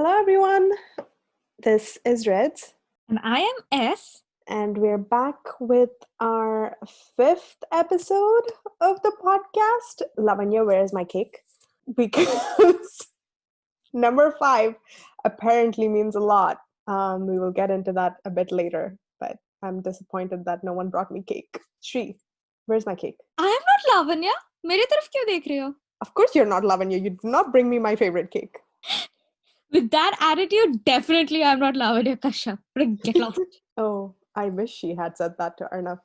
Hello, everyone. This is Reds, And I am S. and we're back with our fifth episode of the podcast. Lavanya, where's my cake? Because number 5 apparently means a lot. We will get into that a bit later, but I'm disappointed that no one brought me cake. Shri, where's my cake? I am not Lavanya. मेरे तरफ क्यों देख रहे हो? Of course you're not Lavanya. You did not bring me my favorite cake. With that attitude, definitely I'm not Lavanya Kashayp. Get lost. Oh, I wish she had said that to Arnav.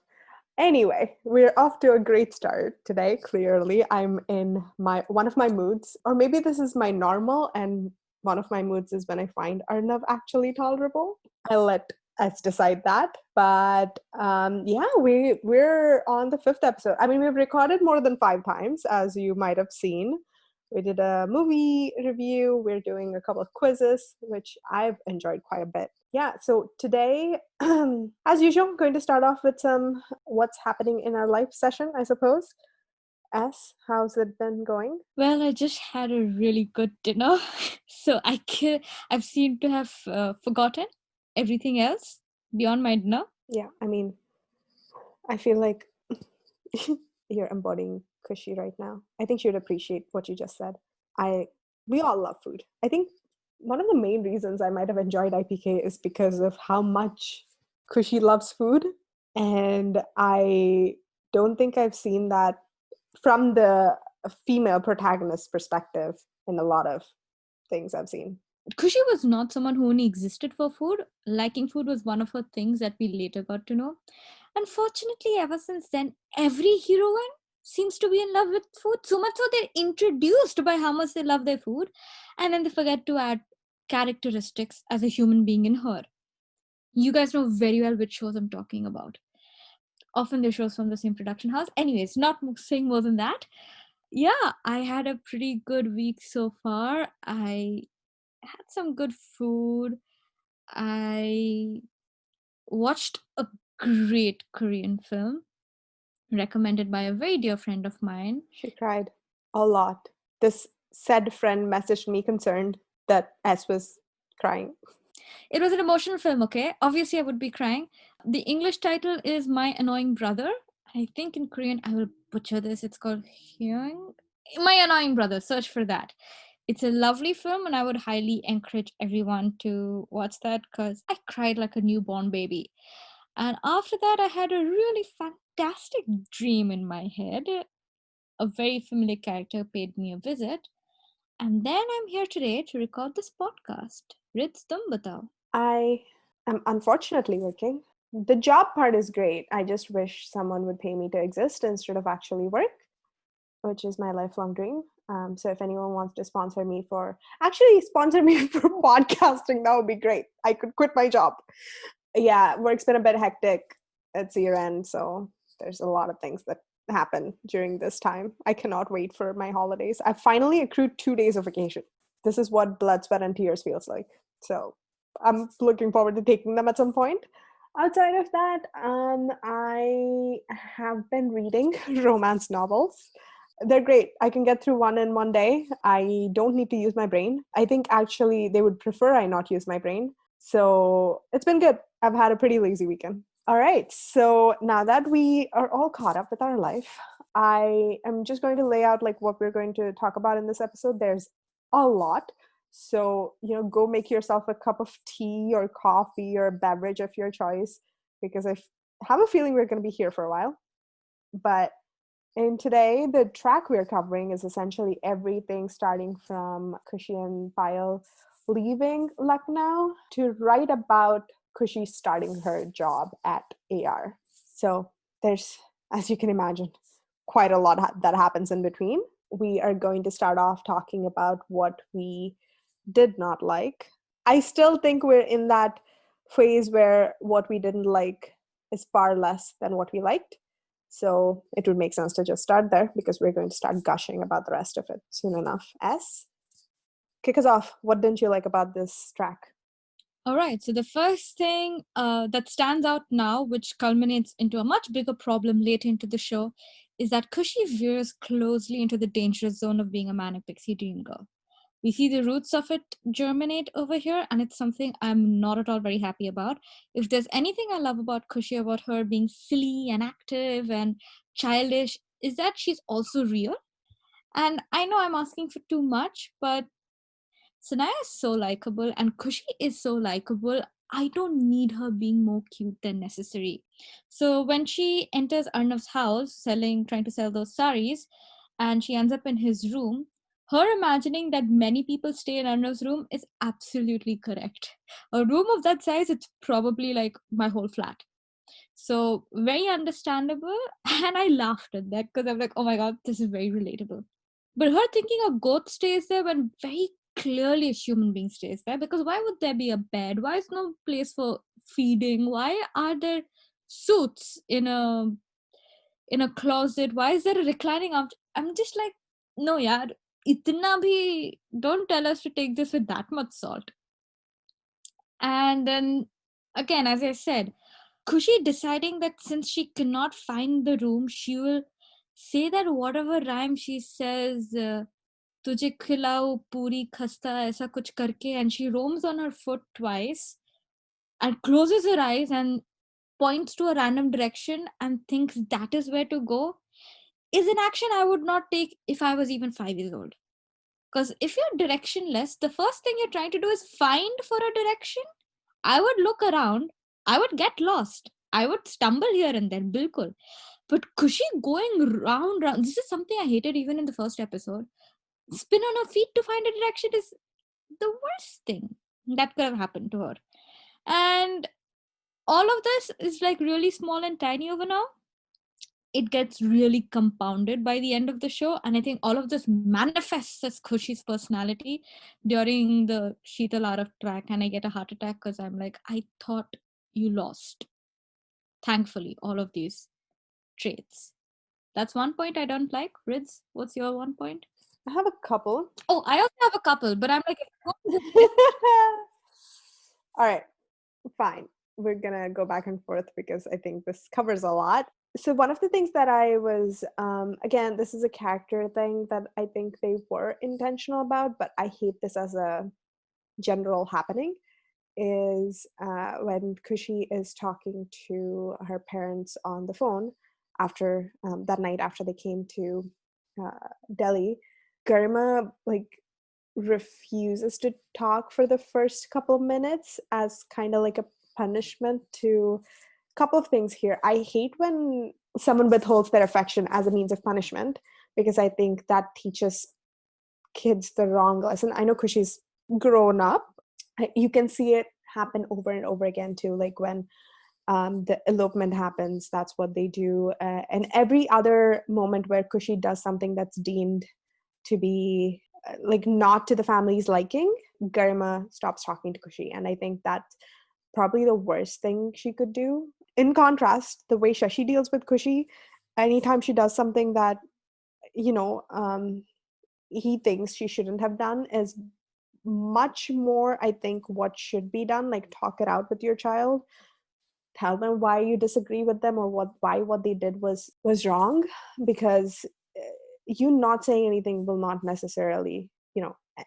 Anyway, we're off to a great start today. Clearly, I'm in one of my moods, or maybe this is my normal, and one of my moods is when I find Arnav actually tolerable. I'll let us decide that. But yeah, we're on the 5th episode. I mean, we've recorded more than 5 times, as you might have seen. We did a movie review. We're doing a couple of quizzes, which I've enjoyed quite a bit. Yeah, so today, as usual, I'm going to start off with some what's happening in our life session, I suppose. S, how's it been going? Well, I just had a really good dinner. So I've seemed to have forgotten everything else beyond my dinner. Yeah, I mean, I feel like you're embodying Khushi right now. I think she would appreciate what you just said. We all love food. I think one of the main reasons I might have enjoyed IPK is because of how much Khushi loves food. And I don't think I've seen that from the female protagonist perspective in a lot of things I've seen. Khushi was not someone who only existed for food. Liking food was one of her things that we later got to know. Unfortunately, ever since then, every heroine seems to be in love with food. So much so they're introduced by how much they love their food. And then they forget to add characteristics as a human being in her. You guys know very well which shows I'm talking about. Often they're shows from the same production house. Anyways, not saying more than that. Yeah, I had a pretty good week so far. I had some good food. I watched a great Korean film recommended by a very dear friend of mine. She cried a lot. This said friend messaged me concerned that S was crying. It was an emotional film, okay? Obviously, I would be crying. The English title is My Annoying Brother. I think in Korean, I will butcher this. It's called Hyung. My Annoying Brother. Search for that. It's a lovely film, and I would highly encourage everyone to watch that because I cried like a newborn baby. And after that, I had a really fantastic dream in my head. A very familiar character paid me a visit. And then I'm here today to record this podcast. Ritz tum batao. I am unfortunately working. The job part is great. I just wish someone would pay me to exist instead of actually work, which is my lifelong dream. So if anyone wants to sponsor me for podcasting, that would be great. I could quit my job. Yeah, work's been a bit hectic. It's year end, so there's a lot of things that happen during this time. I cannot wait for my holidays. I finally accrued 2 days of vacation. This is what blood, sweat, and tears feels like. So I'm looking forward to taking them at some point. Outside of that, I have been reading romance novels. They're great. I can get through one in one day. I don't need to use my brain. I think actually they would prefer I not use my brain. So it's been good. I've had a pretty lazy weekend. All right. So now that we are all caught up with our life, I am just going to lay out like what we're going to talk about in this episode. There's a lot. So, go make yourself a cup of tea or coffee or a beverage of your choice, because I have a feeling we're going to be here for a while. But in today, the track we're covering is essentially everything starting from Khushi and Payal leaving Lucknow to write about Khushi starting her job at AR. So there's, as you can imagine, quite a lot that happens in between. We are going to start off talking about what we did not like. I still think we're in that phase where what we didn't like is far less than what we liked. So it would make sense to just start there because we're going to start gushing about the rest of it soon enough. S, kick us off. What didn't you like about this track? All right. So the first thing that stands out now, which culminates into a much bigger problem later into the show, is that Khushi veers closely into the dangerous zone of being a manic pixie dream girl. We see the roots of it germinate over here, and it's something I'm not at all very happy about. If there's anything I love about Khushi, about her being silly and active and childish, is that she's also real. And I know I'm asking for too much, but Sanaya is so likable and Kushi is so likable. I don't need her being more cute than necessary. So when she enters Arnav's house, trying to sell those saris, and she ends up in his room, her imagining that many people stay in Arnav's room is absolutely correct. A room of that size, it's probably like my whole flat. So very understandable, and I laughed at that because I'm like, oh my god, this is very relatable. But her thinking a goat stays there when very clearly a human being stays there, because why would there be a bed? Why is no place for feeding? Why are there suits in a closet? Why is there a reclining object? I'm just like, no, yaar, itna bhi, don't tell us to take this with that much salt. And then again, as I said, Kushi deciding that since she cannot find the room, she will say that whatever rhyme she says, तुझे खिलाओ पूरी खस्ता ऐसा कुछ करके, and she roams on her foot twice and closes her eyes and points to a random direction and thinks that is where to go, is an action I would not take if I was even 5 years old. Because if you're directionless, the first thing you're trying to do is find for a direction. I would look around, I would get lost, I would stumble here and there, bilkul. But Kushi going round, this is something I hated even in the first episode. Spin on her feet to find a direction is the worst thing that could have happened to her. And all of this is like really small and tiny over now. It gets really compounded by the end of the show, and I think all of this manifests as Khushi's personality during the Sheetal Arav track, and I get a heart attack because I'm like, I thought you lost. Thankfully, all of these traits. That's one point I don't like. Rids, what's your one point? I have a couple. Oh, I also have a couple, but I'm like, All right, fine. We're gonna go back and forth because I think this covers a lot. So one of the things that I was, again, this is a character thing that I think they were intentional about, but I hate this as a general happening, is when Kushi is talking to her parents on the phone after that night after they came to Delhi. Garima like refuses to talk for the first couple of minutes as kind of like a punishment to a couple of things here. I hate when someone withholds their affection as a means of punishment because I think that teaches kids the wrong lesson. I know Kushi's grown up. You can see it happen over and over again too, like when the elopement happens, that's what they do, and every other moment where Kushi does something that's deemed to be like not to the family's liking, Garima stops talking to Kushi, and I think that's probably the worst thing she could do. In contrast, the way Shashi deals with Kushi, anytime she does something that you know he thinks she shouldn't have done is much more, I think, what should be done. Like talk it out with your child, tell them why you disagree with them or what they did was wrong, because you not saying anything will not necessarily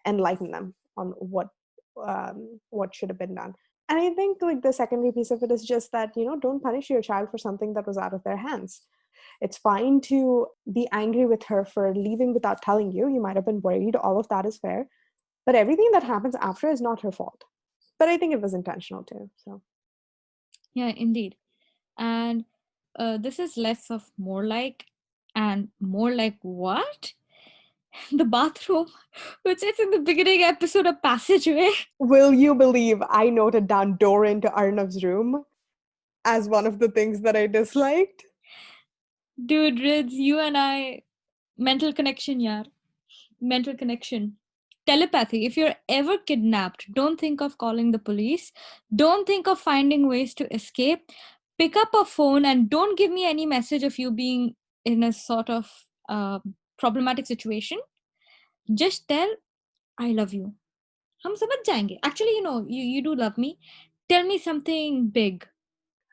enlighten them on what should have been done. And I think like the secondary piece of it is just that don't punish your child for something that was out of their hands. It's fine to be angry with her for leaving without telling you. You might have been worried. All of that is fair. But everything that happens after is not her fault. But I think it was intentional too. So yeah, indeed. And this is less of more like and more like what? The bathroom, which is in the beginning episode, a passageway. will you believe I noted down door into Arnav's room as one of the things that I disliked? Dude, Rids, you and I, mental connection, yaar. Mental connection. Telepathy. If you're ever kidnapped, don't think of calling the police. Don't think of finding ways to escape. Pick up a phone and don't give me any message of you being in a sort of problematic situation. Just tell, I love you. हम समझ जाएंगे. Actually, you do love me. Tell me something big.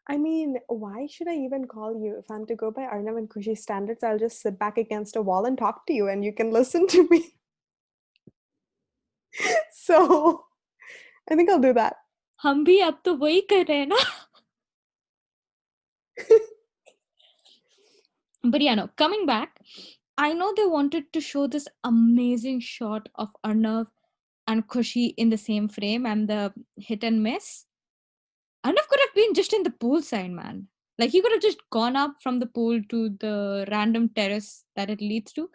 I mean, why should I even call you? If I'm to go by Arnav and Khushi standards, I'll just sit back against a wall and talk to you and you can listen to me. So I think I'll do that. हम भी अब तो वही कर रहे हैं ना. But yeah, no, coming back, I know they wanted to show this amazing shot of Arnav and Khushi in the same frame and the hit and miss. Arnav could have been just in the pool side, man. Like he could have just gone up from the pool to the random terrace that it leads to.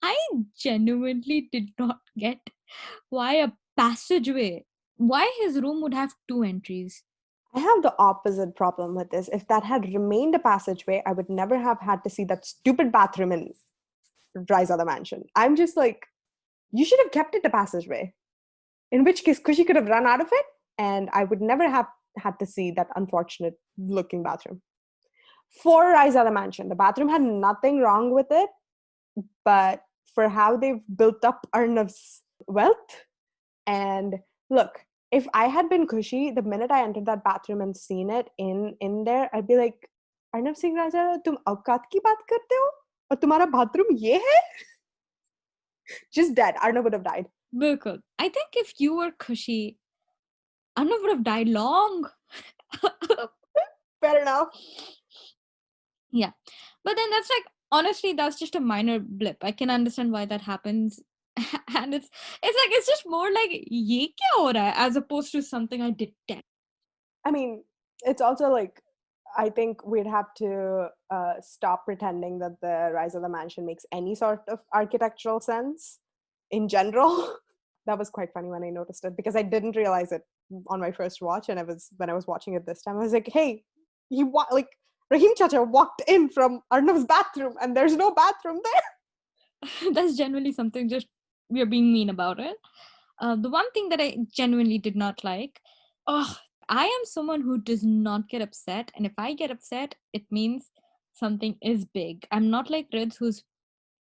I genuinely did not get why a passageway, why his room would have two entries. I have the opposite problem with this. If that had remained a passageway, I would never have had to see that stupid bathroom in Rise of the Mansion. I'm just like, you should have kept it a passageway. In which case, Kushi could have run out of it, and I would never have had to see that unfortunate looking bathroom. For Rise of the Mansion, the bathroom had nothing wrong with it, but for how they've built up Arnav's wealth, and look, if I had been Kushi, the minute I entered that bathroom and seen it in there, I'd be like, Arnav Singh Raja, तुम औकात की बात करते हो और तुम्हारा bathroom ये है? Just dead. Arnav would have died. Bilkul. I think if you were Khushi, Arnav would have died long. Fair enough. Yeah. But then that's like, honestly, that's just a minor blip. I can understand why that happens. And it's just more like, ye kya ho raha hai, as opposed to something I detest. I mean, it's also like, I think we'd have to stop pretending that the Rise of the Mansion makes any sort of architectural sense in general. That was quite funny when I noticed it because I didn't realize it on my first watch, and when I was watching it this time, I was like, "Hey, like Rahim Chacha walked in from Arnav's bathroom, and there's no bathroom there." That's generally something just we're being mean about it. The one thing that I genuinely did not like, oh, I am someone who does not get upset, and if I get upset, it means something is big. I'm not like Rids who's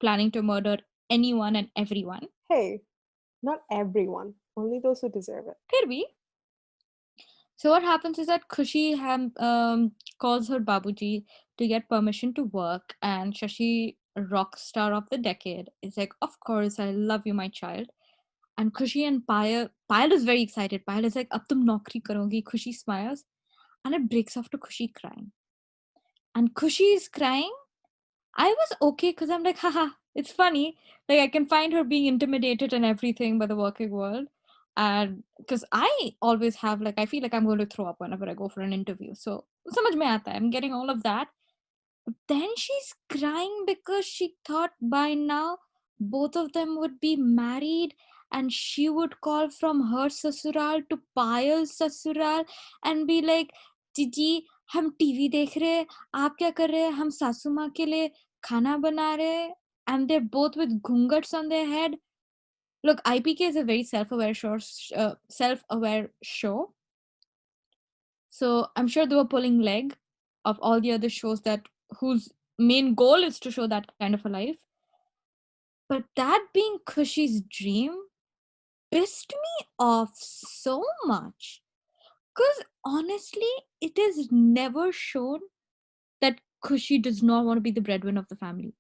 planning to murder anyone and everyone. Hey, not everyone, only those who deserve it. Could be. So what happens is that Khushi calls her Babuji to get permission to work, and Shashi, rock star of the decade, is like, "Of course, I love you, my child." And Khushi and Payal is very excited. Payal is like, "Ab tum naukri karogi." Khushi smiles, and it breaks off to Khushi crying. And Khushi is crying. I was okay because I'm like, haha, it's funny. Like I can find her being intimidated and everything by the working world. And because I always have like I feel like I'm going to throw up whenever I go for an interview. So samajh mein aata hai. I'm getting all of that. But then she's crying because she thought by now both of them would be married and she would call from her sasural to Payal's sasural and be like, "Didi, हम TV देख रहे हैं, आप क्या कर रहे हैं? हम सासू माँ के लिए खाना बना रहे हैं." And they're both with ghungats on their head. Look, IPK is a very self-aware show. So I'm sure they were pulling leg of all the other shows that whose main goal is to show that kind of a life. But that being Khushi's dream pissed me off so much. Because honestly, it is never shown that Khushi does not want to be the breadwinner of the family.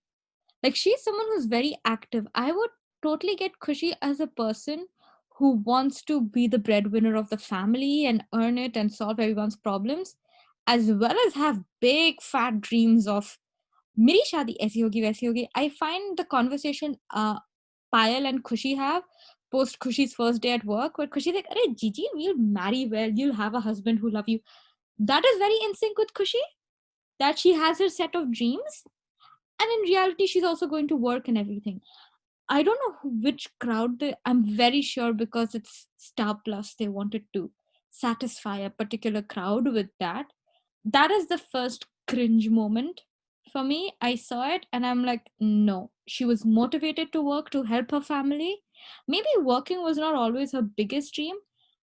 Like she's someone who's very active. I would totally get Khushi as a person who wants to be the breadwinner of the family and earn it and solve everyone's problems, as well as have big fat dreams of मेरी शादी ऐसी होगी वैसी होगी. I find the conversation Payal and Khushi have post Khushi's first day at work, where Khushi's like, "Arey Gigi, we'll marry well, you'll have a husband who love you." That is very in sync with Khushi, that she has her set of dreams, and in reality, she's also going to work and everything. I don't know which crowd I'm very sure because it's Star Plus, they wanted to satisfy a particular crowd with that. That is the first cringe moment for me. I saw it and I'm like, no. She was motivated to work to help her family. Maybe working was not always her biggest dream,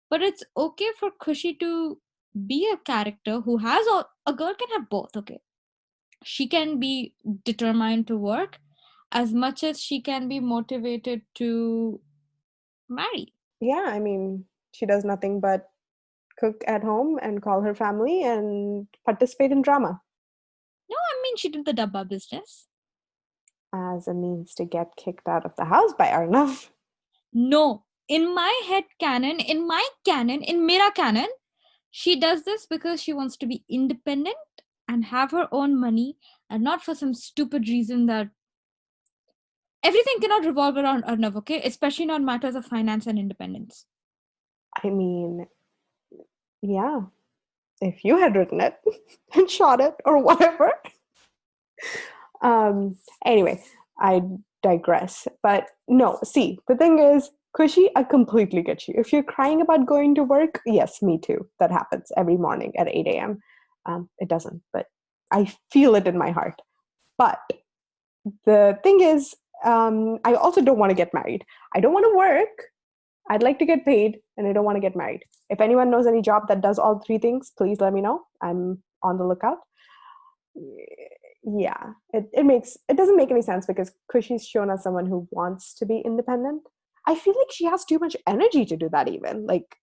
but it's okay for Khushi to be a character who has a girl can have both, okay? She can be determined to work as much as she can be motivated to marry. Yeah, I mean, she does nothing but cook at home and call her family and participate in drama No, I mean, she did the dabba business. as a means to get kicked out of the house by Arnav. No, in my head canon, in my canon, in Mera canon, she does this because she wants to be independent and have her own money, and not for some stupid reason that everything cannot revolve around Arnav, okay? Especially not matters of finance and independence. I mean, yeah, if you had written it and shot it or whatever. Anyway, I digress. But no, see, the thing is, Kushi, I completely get you. If you're crying about going to work, yes, me too. That happens every morning at 8 a.m. It doesn't, but I feel it in my heart. But the thing is, I also don't want to get married. I don't want to work. I'd like to get paid, and I don't want to get married. If anyone knows any job that does all three things, please let me know. I'm on the lookout. Yeah, it doesn't make any sense because Kushi's shown us someone who wants to be independent. I feel like she has too much energy to do that. Even like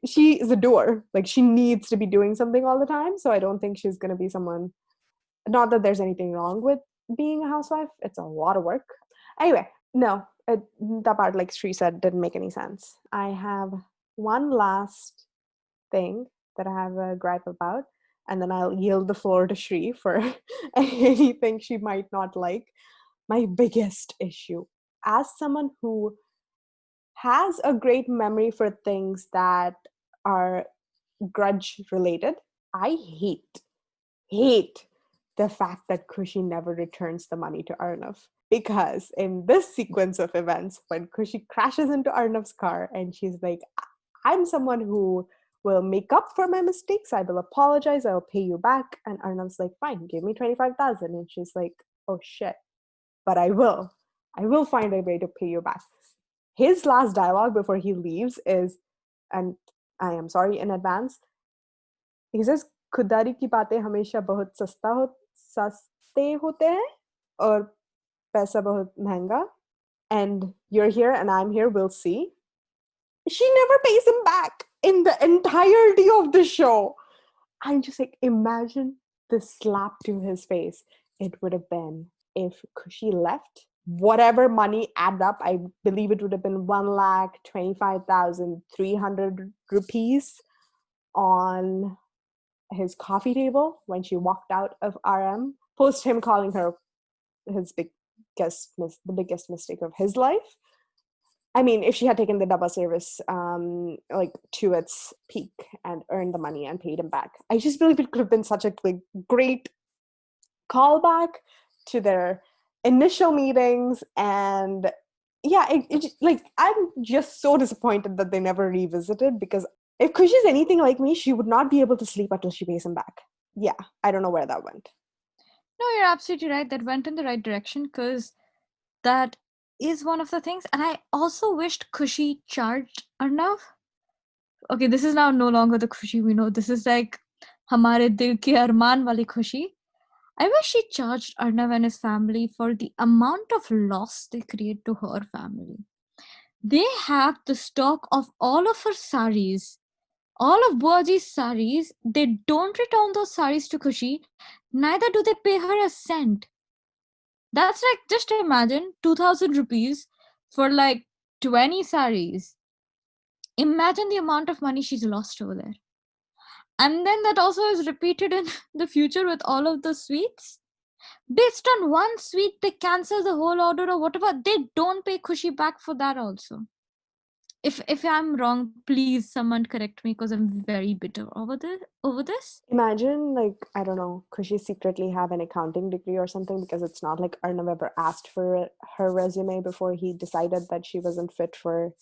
she is a doer. Like she needs to be doing something all the time. So I don't think she's going to be someone. Not that there's anything wrong with being a housewife. It's a lot of work. Anyway, no, that part, like Sri said, didn't make any sense. I have one last thing that I have a gripe about, and then I'll yield the floor to Shri for anything she might not like. My biggest issue, as someone who has a great memory for things that are grudge related, I hate the fact that Kushi never returns the money to Arnav. Because in this sequence of events, when Kushi crashes into Arnav's car and she's like, I'm someone who will make up for my mistakes. I will apologize. I will pay you back. And Arnav's like, fine, give me 25,000. And she's like, oh shit, but I will. I will find a way to pay you back. His last dialogue before he leaves is, and I am sorry in advance, he says, खुददारी की बातें हमेशा बहुत सस्ते होते हैं और पैसा बहुत महंगा. And you're here and I'm here, we'll see. She never pays him back in the entirety of the show. I'm just like, imagine the slap to his face it would have been if Kushi left. Whatever money added up, I believe it would have been 1,25,300 rupees on his coffee table when she walked out of RM, post him calling her his the biggest mistake of his life. I mean, if she had taken the double service like to its peak and earned the money and paid him back, I just believe it could have been such a great callback to their initial meetings. And yeah, I'm just so disappointed that they never revisited, because if Kushi's anything like me, she would not be able to sleep until she pays him back. Yeah, I don't know where that went. No, you're absolutely right. That went in the right direction because that is one of the things. And I also wished Kushi charged Arnav. Okay, this is now no longer the Kushi we know. This is like Hamare Dil Ki Arman Wali Kushi. I wish she charged Arnav and his family for the amount of loss they create to her family. They have the stock of all of her saris, all of Buaji's saris. They don't return those saris to Kushi, neither do they pay her a cent. That's like, just imagine 2,000 rupees for like 20 saris. Imagine the amount of money she's lost over there. And then that also is repeated in the future with all of the sweets. Based on one sweet, they cancel the whole order or whatever. They don't pay Kushi back for that also. If I'm wrong, please someone correct me because I'm very bitter over this. Imagine, like, I don't know, could she secretly have an accounting degree or something? Because it's not like Arnav ever asked for her resume before he decided that she wasn't fit for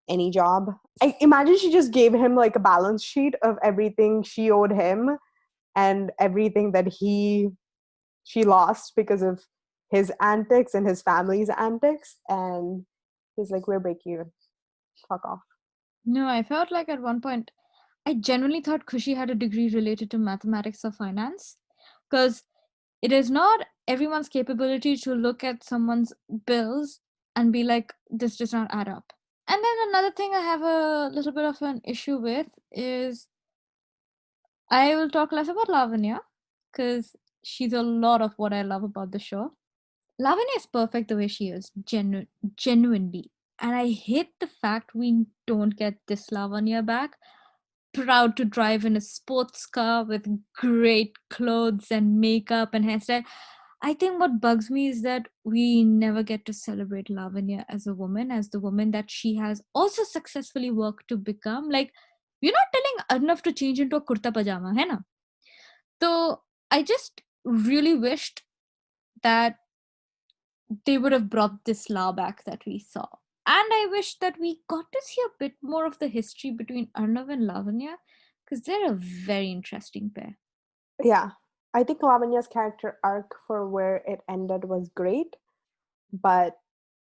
any job. I imagine she just gave him like a balance sheet of everything she owed him and everything that she lost because of his antics and his family's antics, and he's like, we're breaking even. Fuck off. No, I felt like at one point I genuinely thought Kushi had a degree related to mathematics or finance, because it is not everyone's capability to look at someone's bills and be like, this does not add up. And then another thing I have a little bit of an issue with is, I will talk less about Lavanya because she's a lot of what I love about the show. Lavanya is perfect the way she is, genuinely. And I hate the fact we don't get this Lavanya back. Proud to drive in a sports car with great clothes and makeup and hairstyle. I think what bugs me is that we never get to celebrate Lavanya as a woman, as the woman that she has also successfully worked to become. Like, we're not telling Arnav to change into a kurta pajama, hai na? So I just really wished that they would have brought this law back that we saw. And I wish that we got to see a bit more of the history between Arnav and Lavanya, because they're a very interesting pair. Yeah. I think Lavanya's character arc for where it ended was great, but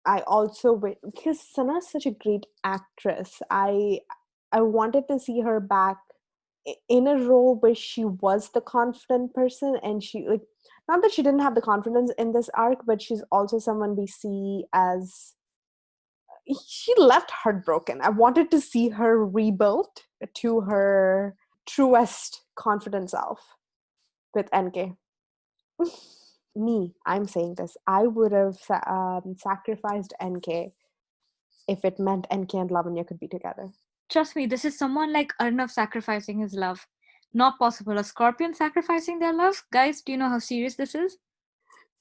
I also because Sana's such a great actress. I wanted to see her back in a role where she was the confident person, and she like, not that she didn't have the confidence in this arc, but she's also someone we see as she left heartbroken. I wanted to see her rebuilt to her truest confident self with NK. Me, I'm saying this. I would have sacrificed NK if it meant NK and Lavanya could be together. Trust me, this is someone like Arnav sacrificing his love. Not possible. A scorpion sacrificing their love? Guys, do you know how serious this is?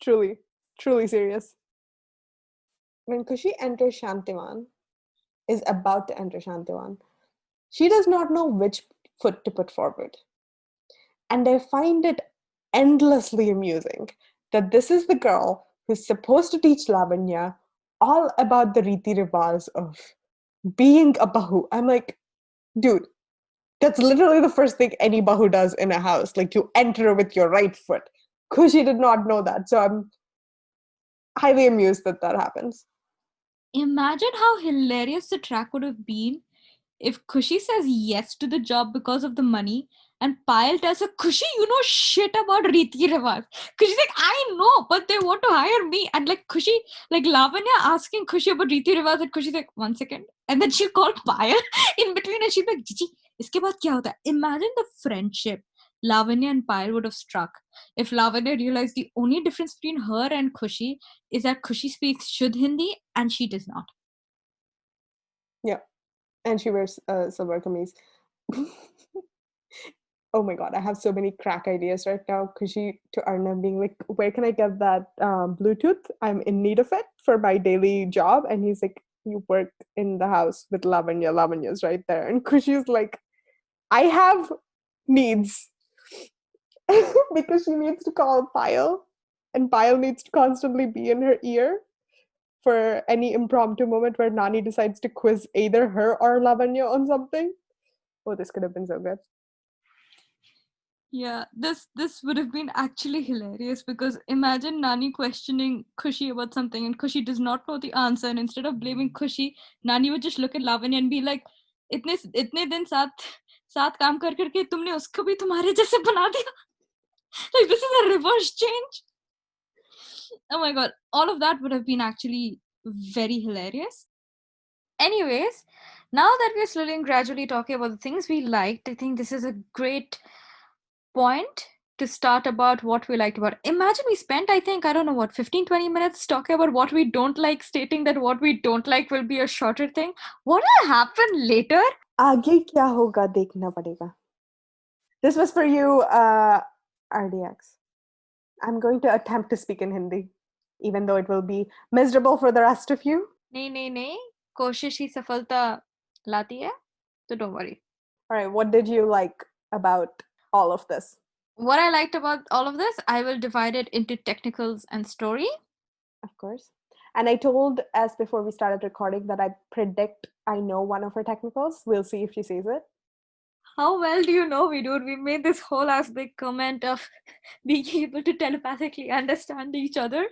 Truly, truly serious. When Kushi enters Shantivan, is about to enter Shantivan, she does not know which foot to put forward. And I find it endlessly amusing that this is the girl who's supposed to teach Lavanya all about the Riti Rivas of being a Bahu. I'm like, dude, that's literally the first thing any Bahu does in a house. Like, you enter with your right foot. Kushi did not know that. So I'm highly amused that that happens. Imagine how hilarious the track would have been if Khushi says yes to the job because of the money, and Payal tells her, Khushi, you know shit about Riti Rewaj. Khushi's like, I know, but they want to hire me. And like Khushi, like Lavanya asking Khushi about Riti Rewaj, and Khushi's like, 1 second. And then she'll call Payal in between and she'll be like, Gigi, iske baad kya hota hai? Imagine the friendship Lavanya and Payal would have struck if Lavanya realized the only difference between her and Khushi is that Khushi speaks Shuddh Hindi and she does not. Yeah. And she wears silver kameez. Oh my god, I have so many crack ideas right now. Kushi to Arnav being like, where can I get that Bluetooth? I'm in need of it for my daily job. And he's like, you work in the house with Lavanya. Lavanya's right there. And Kushi's like, I have needs. Because she needs to call Payal. And Payal needs to constantly be in her ear for any impromptu moment where Nani decides to quiz either her or Lavanya on something. Oh, this could have been so good. Yeah, this would have been actually hilarious because imagine Nani questioning Khushi about something and Khushi does not know the answer, and instead of blaming Khushi, Nani would just look at Lavanya and be like, इतने दिन साथ काम कर करके तुमने उसको भी तुम्हारे जैसे बना दिया. Like, this is a reverse change. Oh my god, all of that would have been actually very hilarious. Anyways, now that we're slowly and gradually talking about the things we liked, I think this is a great point to start about what we liked about. Imagine we spent, I think, I don't know what, 15-20 minutes talking about what we don't like, stating that what we don't like will be a shorter thing. What will happen later? आगे क्या होगा देखना पड़ेगा. This was for you, RDX. I'm going to attempt to speak in Hindi, even though it will be miserable for the rest of you. नहीं, कोशिश ही सफलता लाती है, so don't worry. All right, what did you like about all of this? What I liked about all of this, I will divide it into technicals and story. Of course. And I told us before we started recording that I predict I know one of her technicals. We'll see if she says it. How well do you know we, dude? We made this whole ass big comment of being able to telepathically understand each other.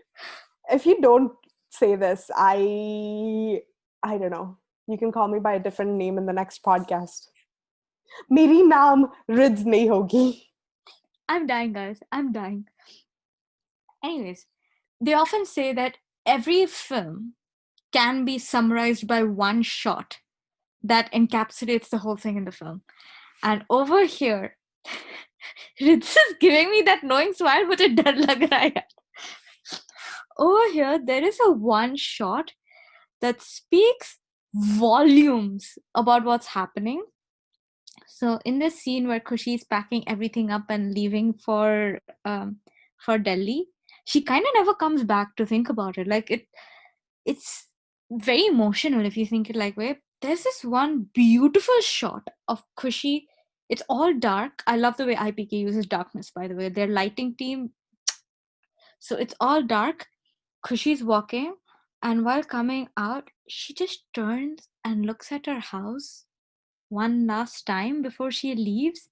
If you don't say this, I don't know. You can call me by a different name in the next podcast. मेरी नाम reads नहीं होगी. I'm dying, guys. I'm dying. Anyways, they often say that every film can be summarized by one shot that encapsulates the whole thing in the film. And over here, this is giving me that knowing smile, but it does lag raha hai. Over here, there is a one shot that speaks volumes about what's happening. So in this scene where Khushi is packing everything up and leaving for Delhi, she kind of never comes back to think about it. Like it's very emotional if you think it like way. There's this one beautiful shot of Khushi. It's all dark. I love the way IPK uses darkness, by the way. Their lighting team. So it's all dark. Khushi's walking, and while coming out, she just turns and looks at her house one last time before she leaves.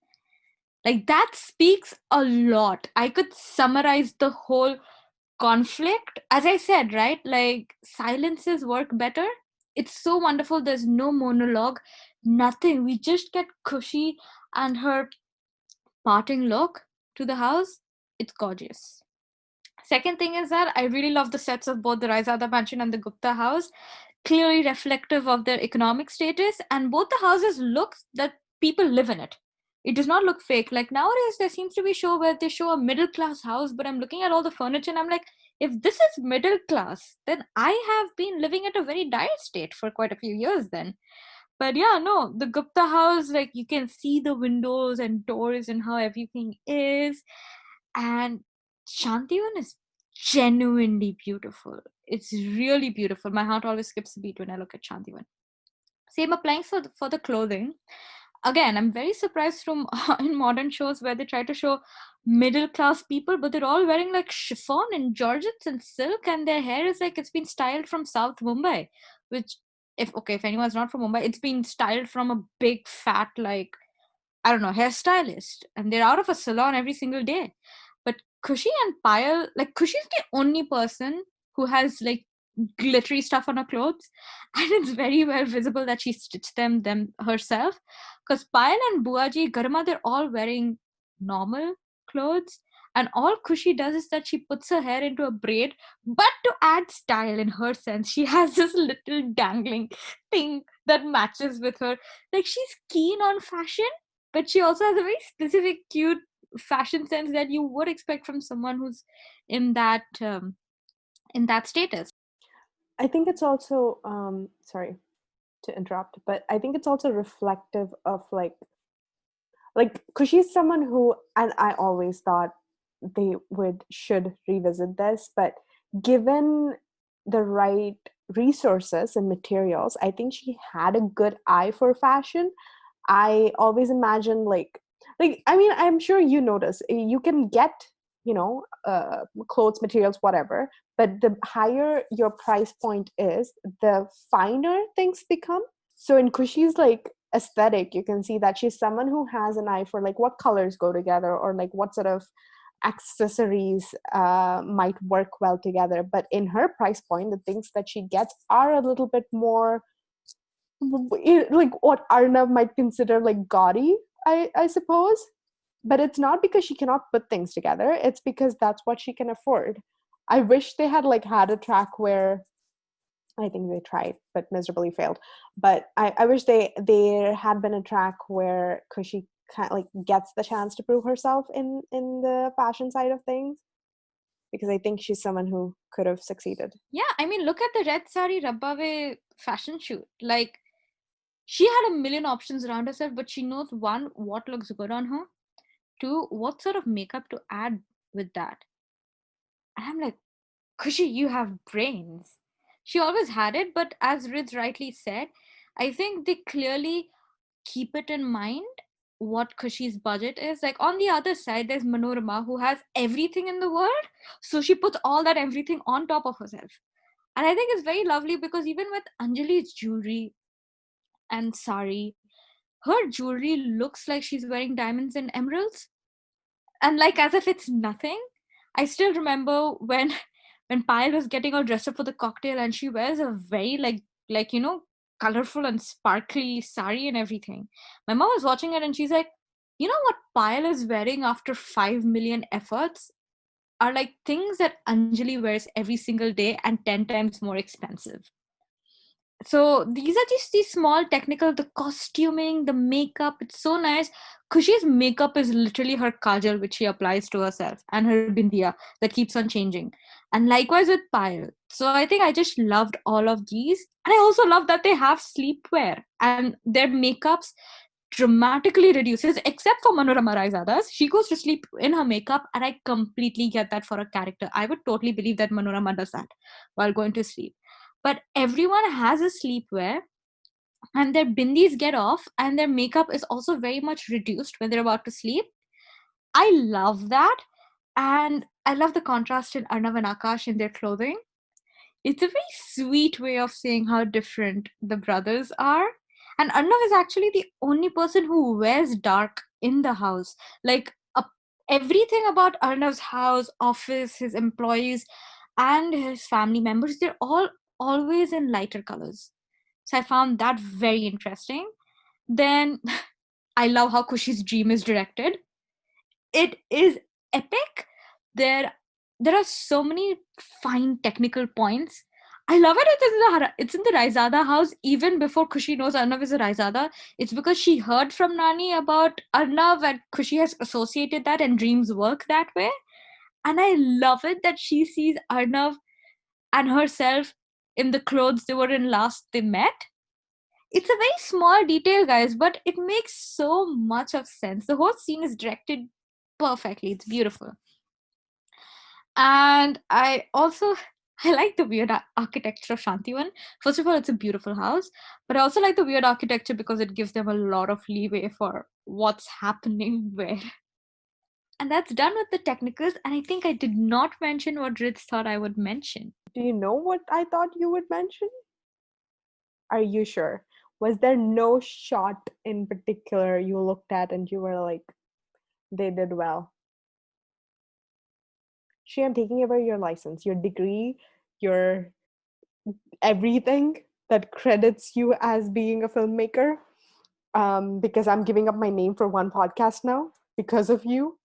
Like that speaks a lot. I could summarize the whole conflict. As I said, right? Like silences work better. It's so wonderful. There's no monologue, nothing. We just get Khushi and her parting look to the house. It's gorgeous. Second thing is that I really love the sets of both the Raizada mansion and the Gupta house, clearly reflective of their economic status, and both the houses look that people live in it. It does not look fake. Like nowadays, there seems to be a show where they show a middle class house, but I'm looking at all the furniture and I'm like, if this is middle class, then I have been living at a very dire state for quite a few years then. But yeah, no, the Gupta house, like you can see the windows and doors and how everything is. And Shantivan is genuinely beautiful. It's really beautiful. My heart always skips a beat when I look at Shantivan. Same applying for the clothing. Again, I'm very surprised from in modern shows where they try to show middle class people, but they're all wearing like chiffon and georgettes and silk, and their hair is like it's been styled from South Mumbai. Which, if anyone's not from Mumbai, it's been styled from a big fat like I don't know, hairstylist, and they're out of a salon every single day. But Khushi and Payal, like Khushi's the only person who has like glittery stuff on her clothes, and it's very well visible that she stitched them herself. Because Payal and Buaji, Garma, they're all wearing normal clothes, and all Khushi does is that she puts her hair into a braid, but to add style in her sense, she has this little dangling thing that matches with her. Like she's keen on fashion, but she also has a very specific, cute fashion sense that you would expect from someone who's in that status. I think it's also sorry to interrupt, but I think it's also reflective of like because she's someone who, and I always thought they should revisit this, but given the right resources and materials, I think she had a good eye for fashion. I always imagine like I mean, I'm sure you notice you can get, clothes, materials, whatever, but the higher your price point is, the finer things become. So in Kushi's like aesthetic, you can see that she's someone who has an eye for like what colors go together, or like what sort of accessories might work well together. But in her price point, the things that she gets are a little bit more like what Arnav might consider like gaudy, I suppose. But it's not because she cannot put things together, it's because that's what she can afford. I wish they had like had a track where, I think they tried but miserably failed, but I wish there had been a track where Kushi kind of like gets the chance to prove herself in the fashion side of things, because I think she's someone who could have succeeded. Yeah, I mean, look at the red sari Rabbave fashion shoot. Like, she had a million options around herself, but she knows one, what looks good on her, two, what sort of makeup to add with that. And I'm like, Kushi, you have brains. She always had it, but as Riz rightly said, I think they clearly keep it in mind what Kushi's budget is. Like on the other side, there's Manorama who has everything in the world. So she puts all that everything on top of herself. And I think it's very lovely because even with Anjali's jewelry and sari, her jewelry looks like she's wearing diamonds and emeralds. And like as if it's nothing. I still remember when Payal was getting all dressed up for the cocktail and she wears a very colorful and sparkly sari and everything. My mom was watching it and she's like, you know what Payal is wearing after 5 million efforts are like things that Anjali wears every single day and 10 times more expensive. So these are just these small technical, the costuming, the makeup, it's so nice. Khushi's makeup is literally her kajal, which she applies to herself, and her bindiya that keeps on changing. And likewise with Payal. So I think I just loved all of these. And I also love that they have sleepwear and their makeups dramatically reduces, except for Manorama Raizada's. She goes to sleep in her makeup, and I completely get that for a character. I would totally believe that Manorama does that while going to sleep. But everyone has a sleepwear, and their bindis get off, and their makeup is also very much reduced when they're about to sleep. I love that. And I love the contrast in Arnav and Akash in their clothing. It's a very sweet way of saying how different the brothers are. And Arnav is actually the only person who wears dark in the house. Like everything about Arnav's house, office, his employees, and his family members, they're all always in lighter colors. So I found that very interesting. Then I love how Kushi's dream is directed. It is epic. There are so many fine technical points. I love it. It's in the Raizada house even before Kushi knows Arnav is a Raizada. It's because she heard from Nani about Arnav, and Kushi has associated that, and dreams work that way. And I love it that she sees Arnav and herself in the clothes they were in last they met. It's a very small detail, guys, but it makes so much of sense. The whole scene is directed perfectly. It's beautiful. And I also I like the weird architecture of Shantivan. First of all, it's a beautiful house, but I also like the weird architecture because it gives them a lot of leeway for what's happening where. And that's done with the technicals. And I think I did not mention what Ritz thought I would mention. Do you know what I thought you would mention? Are you sure? Was there no shot in particular you looked at and you were like, they did well? She, I'm taking away your license, your degree, your everything that credits you as being a filmmaker. Because I'm giving up my name for one podcast now because of you.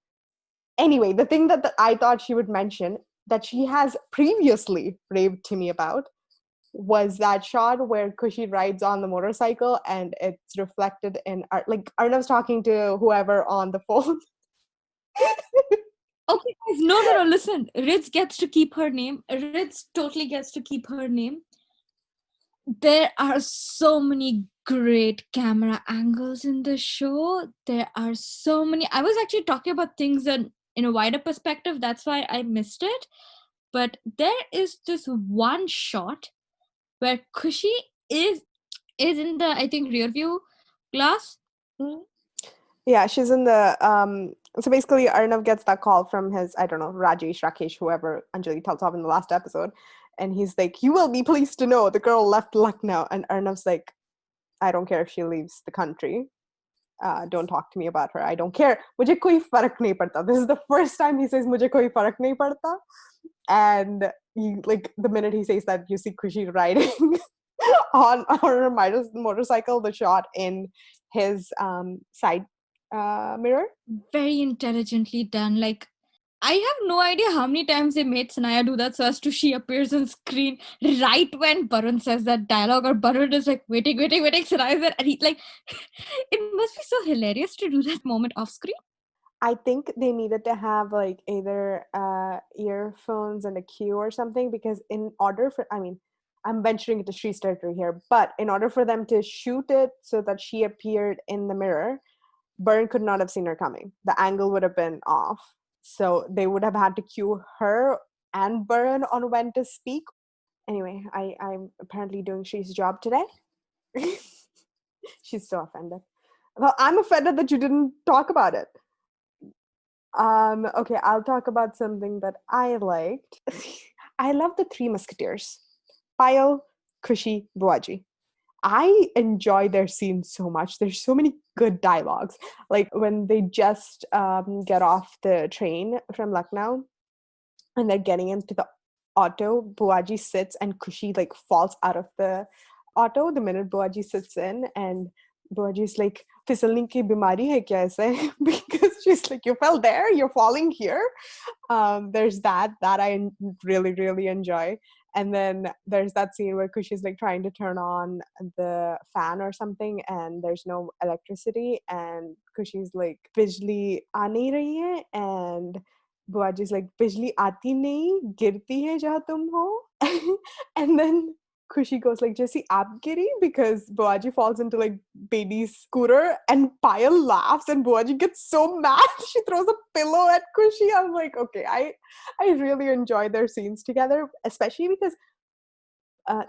Anyway, the thing that I thought she would mention that she has previously raved to me about was that shot where Kushi rides on the motorcycle and it's reflected in like Arnav's talking to whoever on the phone. Okay, guys, no, listen. Ritz gets to keep her name. Ritz totally gets to keep her name. There are so many great camera angles in the show. There are so many. I was actually talking about things in a wider perspective. That's why I missed it. But there is this one shot where Kushi is in the, I think, rear view glass. Yeah, she's in the so basically Arnav gets that call from his, I don't know, Rajesh, Rakesh, whoever Anjali tells off in the last episode. And he's like, you will be pleased to know the girl left Lucknow. And Arnav's like, I don't care if she leaves the country. Don't talk to me about her. I don't care. Mujhe koi farak nahi padta. This is the first time he says mujhe koi farak nahi padta. And like the minute he says that, you see Khushi riding on her motorcycle, the shot in his side mirror. Very intelligently done. Like, I have no idea how many times they made Sanaya do that so as to she appears on screen right when Barun says that dialogue, or Barun is like waiting, Sanaya's there, and he like it must be so hilarious to do that moment off screen. I think they needed to have like either earphones and a cue or something, because in order for, I mean, I'm venturing into Shree's territory here, but in order for them to shoot it so that she appeared in the mirror, Byrne could not have seen her coming. The angle would have been off. So they would have had to cue her and Byrne on when to speak. Anyway, I'm apparently doing Shree's job today. She's so offended. Well, I'm offended that you didn't talk about it. Okay, I'll talk about something that I liked. I love the Three Musketeers. Payal, Khushi, Buaji. I enjoy their scenes so much. There's so many good dialogues. Like when they just get off the train from Lucknow and they're getting into the auto, Buaji sits and Khushi like falls out of the auto the minute Buaji sits in, and Buaji's like, फिसलने की बीमारी है क्या ऐसे? Because she's like, you fell there, you're falling here. There's that I really really enjoy. And then there's that scene where Kushi's like trying to turn on the fan or something, and there's no electricity, and Kushi's like, "Bijli aa nahi rahi hai," and Buaji's like, "Bijli aati nahi, girti hai jahan tum ho." And then Kushi goes like, "Jesse, aap giri," because Buaji falls into like baby's scooter, and Payal laughs, and Buaji gets so mad. She throws a pillow at Kushi. I'm like, okay, I really enjoy their scenes together, especially because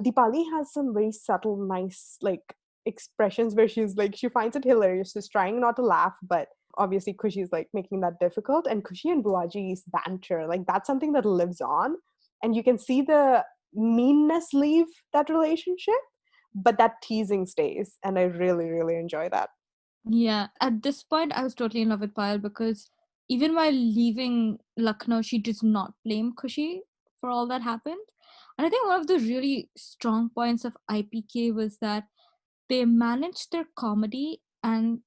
Deepali has some very subtle, nice like expressions where she's like, she finds it hilarious. She's trying not to laugh, but obviously Kushi's like making that difficult. And Kushi and Buaji's banter, like that's something that lives on, and you can see the meanness leave that relationship, but that teasing stays, and I really really enjoy that. Yeah, at this point, I was totally in love with Payal because even while leaving Lucknow, she does not blame Khushi for all that happened. And I think one of the really strong points of IPK was that they managed their comedy and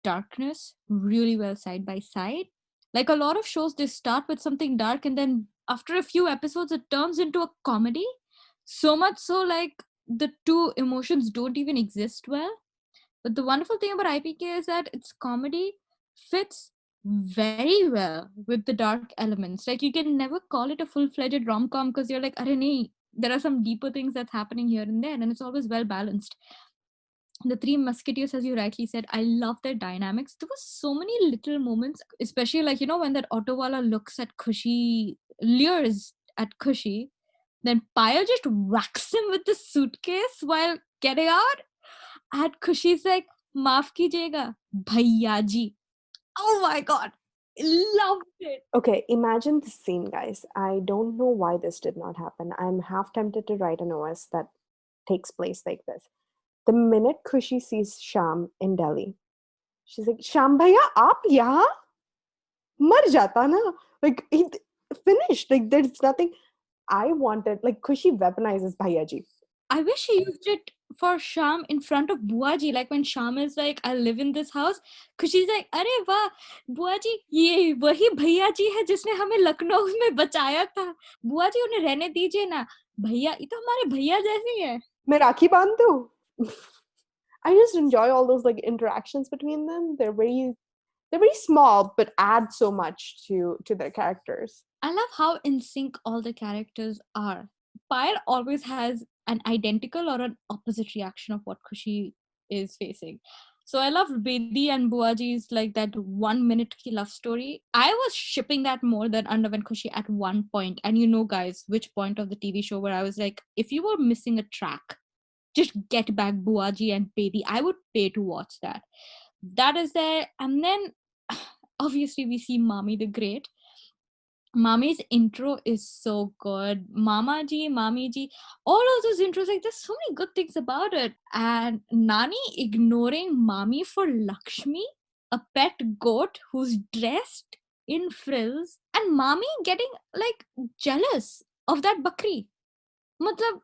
darkness really well side by side. Like a lot of shows, they start with something dark and then after a few episodes, it turns into a comedy. So much so, like the two emotions don't even exist well. But the wonderful thing about IPK is that its comedy fits very well with the dark elements. Like you can never call it a full-fledged rom-com because you're like, "Arey nahi, there are some deeper things that's happening here and there," and it's always well balanced. The three musketeers, as you rightly said, I love their dynamics. There was so many little moments, especially like, when that Ottawala looks at Khushi, leers at Khushi, then Paya just whacks him with the suitcase while getting out. And Khushi's like, "Maaf kijiyega, bhaiya ji." Oh my god. Loved it. Okay, imagine the scene, guys. I don't know why this did not happen. I'm half tempted to write an OS that takes place like this. The minute Kushi sees Sham in Delhi, she's like, "Sham bhaiya, aap yahan?" Mar jata na. Like, it finished. Like, there's nothing. I wanted, like, Kushi weaponizes Bhaiya ji. I wish he used it for Sham in front of Buaji. Like when Sham is like, "I live in this house," Khushi's like, "अरे वाह, बुआजी, ये वही भैया जी है जिसने हमें लखनऊ में बचाया था. बुआजी उन्हें रहने दीजिए ना. भैया, ये तो हमारे भैया जैसे ही है." मैं राखी बांध दूं? I just enjoy all those like interactions between them. They're very small, but add so much to their characters. I love how in sync all the characters are. Pyre always has an identical or an opposite reaction of what Khushi is facing. So I love Bedi and Buaji's like that 1 minute ki love story. I was shipping that more than Arnav and Khushi at one point. And guys, which point of the TV show where I was like, if you were missing a track, just get back Buaji and Bedi. I would pay to watch that. That is there. And then obviously we see Mami the Great. Mami's intro is so good. Mama ji, Mami ji, all of those intros, like there's so many good things about it. And Nani ignoring Mami for Lakshmi, a pet goat who's dressed in frills, and Mami getting like jealous of that Bakri. Matlab,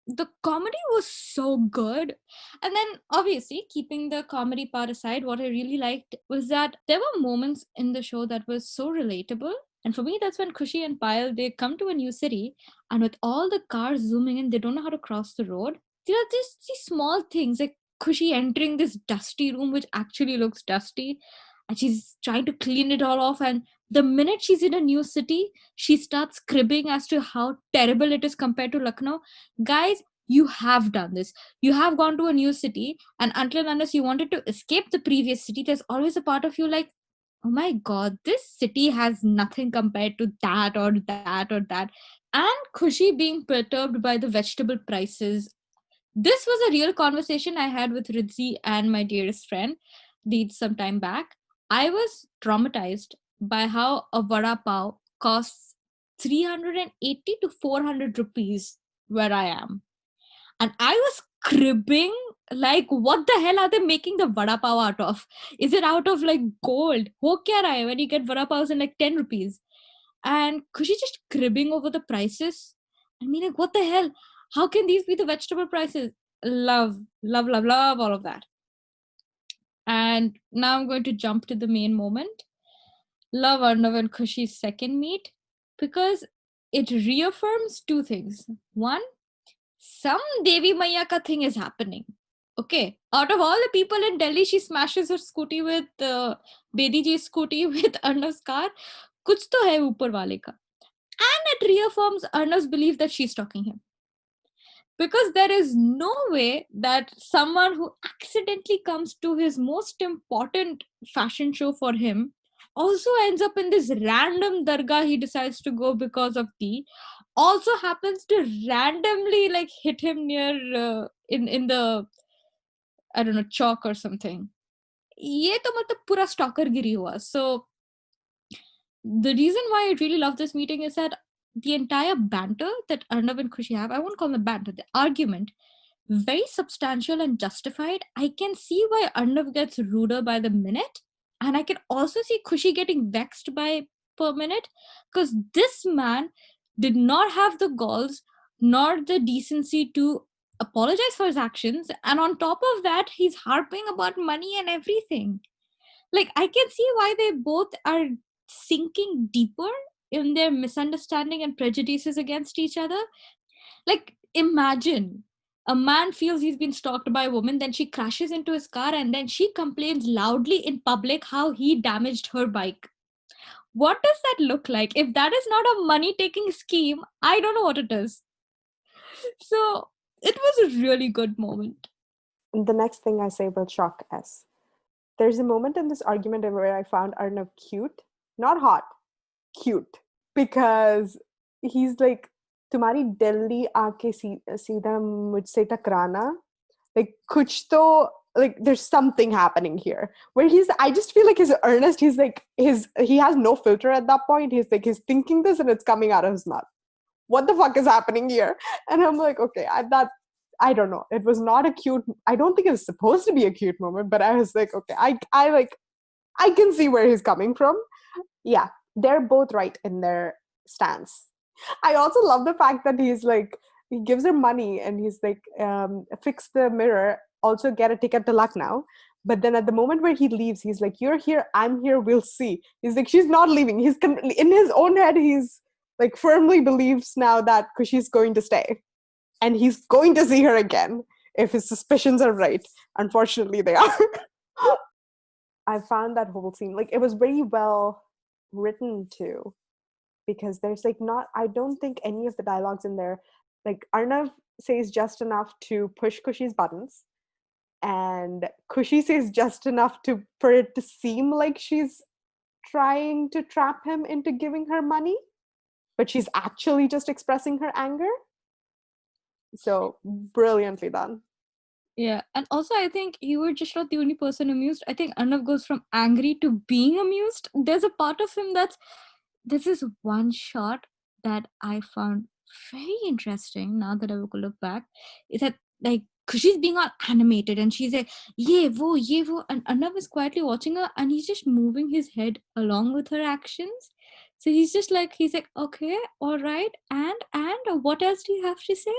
the comedy was so good. And then obviously keeping the comedy part aside, what I really liked was that there were moments in the show that was so relatable. And for me, that's when Kushi and Payal, they come to a new city, and with all the cars zooming in, they don't know how to cross the road. There are just these small things like Kushi entering this dusty room which actually looks dusty, and she's trying to clean it all off. And the minute she's in a new city, she starts cribbing as to how terrible it is compared to Lucknow. Guys, you have done this. You have gone to a new city, and until and unless you wanted to escape the previous city, there's always a part of you like, "Oh my god, this city has nothing compared to that or that or that." And Khushi being perturbed by the vegetable prices. This was a real conversation I had with Ridzi and my dearest friend, Deed, some time back. I was traumatized by how a vada pav costs 380 to 400 rupees where I am. And I was cribbing like, what the hell are they making the vada pav out of? Is it out of like gold? Ho kya raha hai when you get vada pavs in like 10 rupees? And Kushi just cribbing over the prices. I mean, like, what the hell? How can these be the vegetable prices? Love, love, love, love all of that. And now I'm going to jump to the main moment. Love Arnav and Khushi's second meet because it reaffirms two things. One, some Devi Maya ka thing is happening. Okay, out of all the people in Delhi, she smashes her scooty with Bedi ji's scooty with Arnav's car. Kuch to hai upar wale ka. And it reaffirms Arnav's belief that she's stalking him. Because there is no way that someone who accidentally comes to his most important fashion show for him also ends up in this random dargah he decides to go because of tea, also happens to randomly like hit him near in the, I don't know, chalk or something. ये तो मतलब पूरा stalkerगिरी हुआ. So the reason why I really love this meeting is that the entire banter that Arnav and Khushi have, I won't call it banter, the argument, very substantial and justified. I can see why Arnav gets ruder by the minute, and I can also see Khushi getting vexed by per minute, because this man did not have the galls nor the decency to apologize for his actions, and on top of that, he's harping about money and everything. Like, I can see why they both are sinking deeper in their misunderstanding and prejudices against each other. Like, imagine a man feels he's been stalked by a woman, then she crashes into his car, and then she complains loudly in public how he damaged her bike. What does that look like? If that is not a money taking scheme, I don't know what it is. So, it was a really good moment. The next thing I say will shock us. There's a moment in this argument where I found Arnav cute, not hot, cute, because he's like, तुम्हारी दिल्ली आके सीधा मुझसे टकराना, like कुछ तो, like there's something happening here where I just feel like he's earnest. He's like, he has no filter at that point. He's like, he's thinking this and it's coming out of his mouth. What the fuck is happening here? And I'm like, okay, I don't know. It was not a cute. I don't think it was supposed to be a cute moment, but I was like, okay, I can see where he's coming from. Yeah, they're both right in their stance. I also love the fact that he's like, he gives her money and he's like, fix the mirror, also get a ticket to Lucknow. But then at the moment where he leaves, he's like, you're here, I'm here, we'll see. He's like, she's not leaving. He's in his own head, he's like firmly believes now that Khushi's going to stay. And he's going to see her again if his suspicions are right. Unfortunately, they are. I found that whole scene, like, it was very well written too, because there's like not, I don't think any of the dialogues in there, like Arnav says just enough to push Khushi's buttons, and Khushi says just enough for it to seem like she's trying to trap him into giving her money, but she's actually just expressing her anger. So brilliantly done. Yeah, and also I think you were just not the only person amused. I think Arnav goes from angry to being amused. There's a part of him this is one shot that I found very interesting now that I look back. Is that like, because she's being all animated and she's like, ye wo, and Arnav is quietly watching her and he's just moving his head along with her actions. So he's like, okay, all right, and what else do you have to say?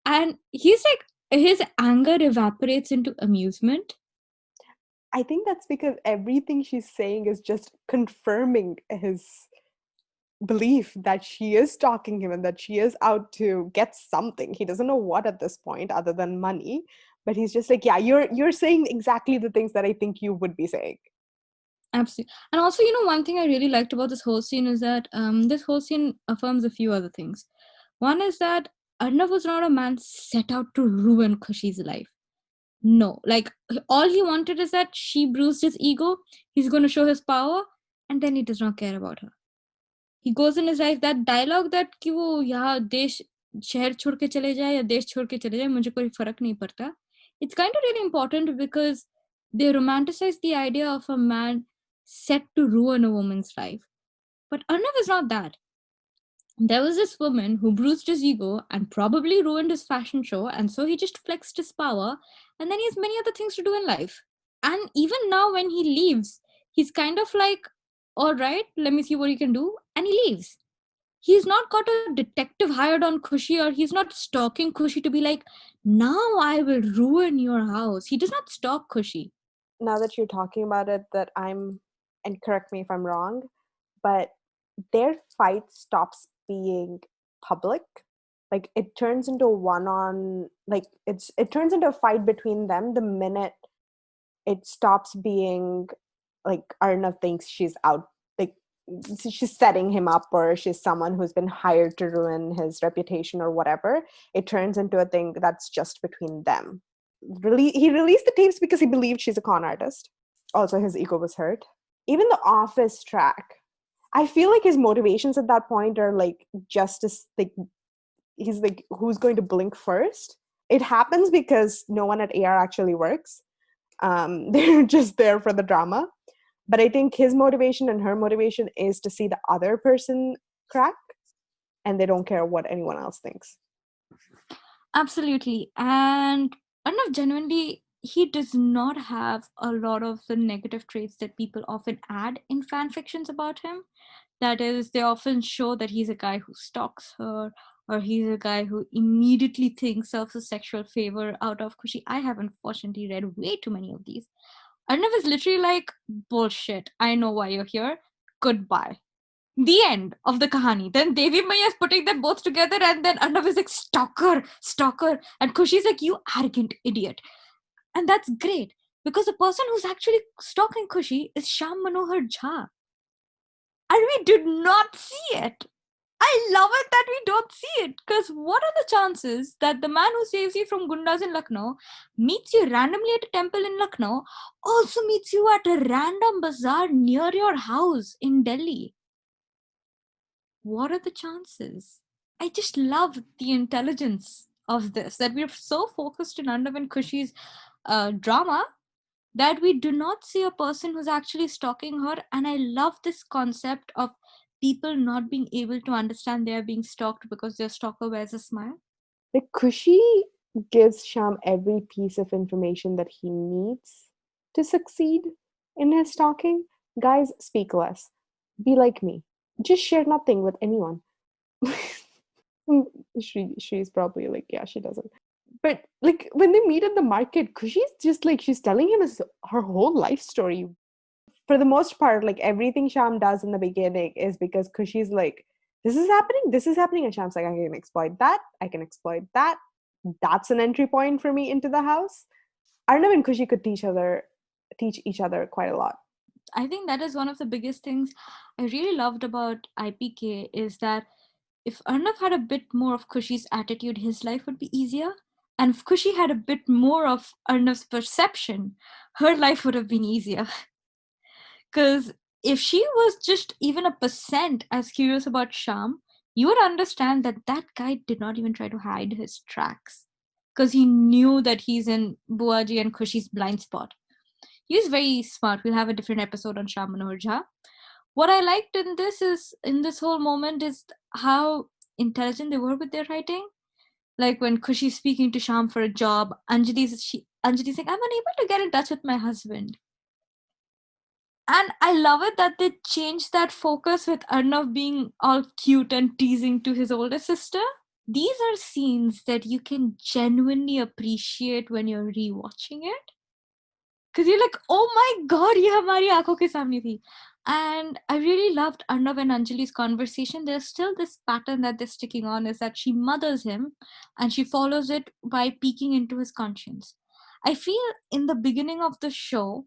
And he's like, his anger evaporates into amusement. I think that's because everything she's saying is just confirming his belief that she is stalking him and that she is out to get something. He doesn't know what at this point other than money, but he's just like, yeah, you're saying exactly the things that I think you would be saying. Absolutely. And also, one thing I really liked about this whole scene is that this whole scene affirms a few other things. One is that Arnav was not a man set out to ruin Khushi's life. No, like, all he wanted is that she bruised his ego, he's going to show his power, and then he does not care about her. He goes in his life, that dialogue that कि वो यहाँ देश शहर छोड़ के चले जाए या देश छोड़ के चले जाए, मुझे कोई फर्क नहीं पड़ता. It's kind of really important because they romanticize the idea of a man set to ruin a woman's life. But Arnav is not that. There was this woman who bruised his ego and probably ruined his fashion show, and so he just flexed his power, and then he has many other things to do in life. And even now, when he leaves, he's kind of like, all right, let me see what he can do, and he leaves. He's not got a detective hired on Khushi, or he's not stalking Khushi to be like, now I will ruin your house. He does not stalk Khushi. now that you're talking about it, that and correct me if I'm wrong, but their fight stops being public. Like it turns into it turns into a fight between them the minute it stops being like Arnav thinks she's out, like she's setting him up, or she's someone who's been hired to ruin his reputation or whatever. It turns into a thing that's just between them. He released the tapes because he believed she's a con artist. Also, his ego was hurt. Even the Office track, I feel like his motivations at that point are like just as like he's like, who's going to blink first? It happens because no one at AR actually works. They're just there for the drama. But I think his motivation and her motivation is to see the other person crack, and they don't care what anyone else thinks. Absolutely. And Arnav genuinely, he does not have a lot of the negative traits that people often add in fan fictions about him. That is, they often show that he's a guy who stalks her, or he's a guy who immediately thinks of a sexual favor out of Khushi. I have unfortunately read way too many of these. Arnav is literally like, bullshit, I know why you're here. Goodbye. The end of the kahani. Then Devi Maya is putting them both together, and then Arnav is like, stalker, stalker. And Khushi's like, you arrogant idiot. And that's great, because the person who's actually stalking Khushi is Sham Manohar Jha. And we did not see it. I love it that we don't see it, because what are the chances that the man who saves you from Gundas in Lucknow meets you randomly at a temple in Lucknow, also meets you at a random bazaar near your house in Delhi? What are the chances? I just love the intelligence of this, that we're so focused in Arnav and Khushi's drama that we do not see a person who's actually stalking her. And I love this concept of people not being able to understand they're being stalked because their stalker wears a smile. Like Kushi gives Sham every piece of information that he needs to succeed in his stalking. Guys, speak less. Be like me. Just share nothing with anyone. She's probably like, yeah, she doesn't. But like when they meet in the market, Kushi's just like she's telling him her whole life story. For the most part, like everything Sham does in the beginning is because Kushi's like, this is happening, and Sham's like, I can exploit that, I can exploit that. That's an entry point for me into the house. Arnav and Kushi could teach each other quite a lot. I think that is one of the biggest things I really loved about IPK, is that if Arnav had a bit more of Khushi's attitude, his life would be easier. And if Khushi had a bit more of Arnav's perception, her life would have been easier. Because if she was just even a percent as curious about Sham, you would understand that that guy did not even try to hide his tracks. Because he knew that he's in Buaji and Khushi's blind spot. He's very smart. We'll have a different episode on Sham Manohar Jha. What I liked in this whole moment is how intelligent they were with their writing. Like when Khushi's speaking to Sham for a job, Anjali's saying, I'm unable to get in touch with my husband. And I love it that they changed that focus with Arnav being all cute and teasing to his older sister. These are scenes that you can genuinely appreciate when you're rewatching it. Because you're like, oh my god, ye hamari aankhon ke samne thi. And I really loved Arnav and Anjali's conversation. There's still this pattern that they're sticking on, is that she mothers him and she follows it by peeking into his conscience. I feel in the beginning of the show,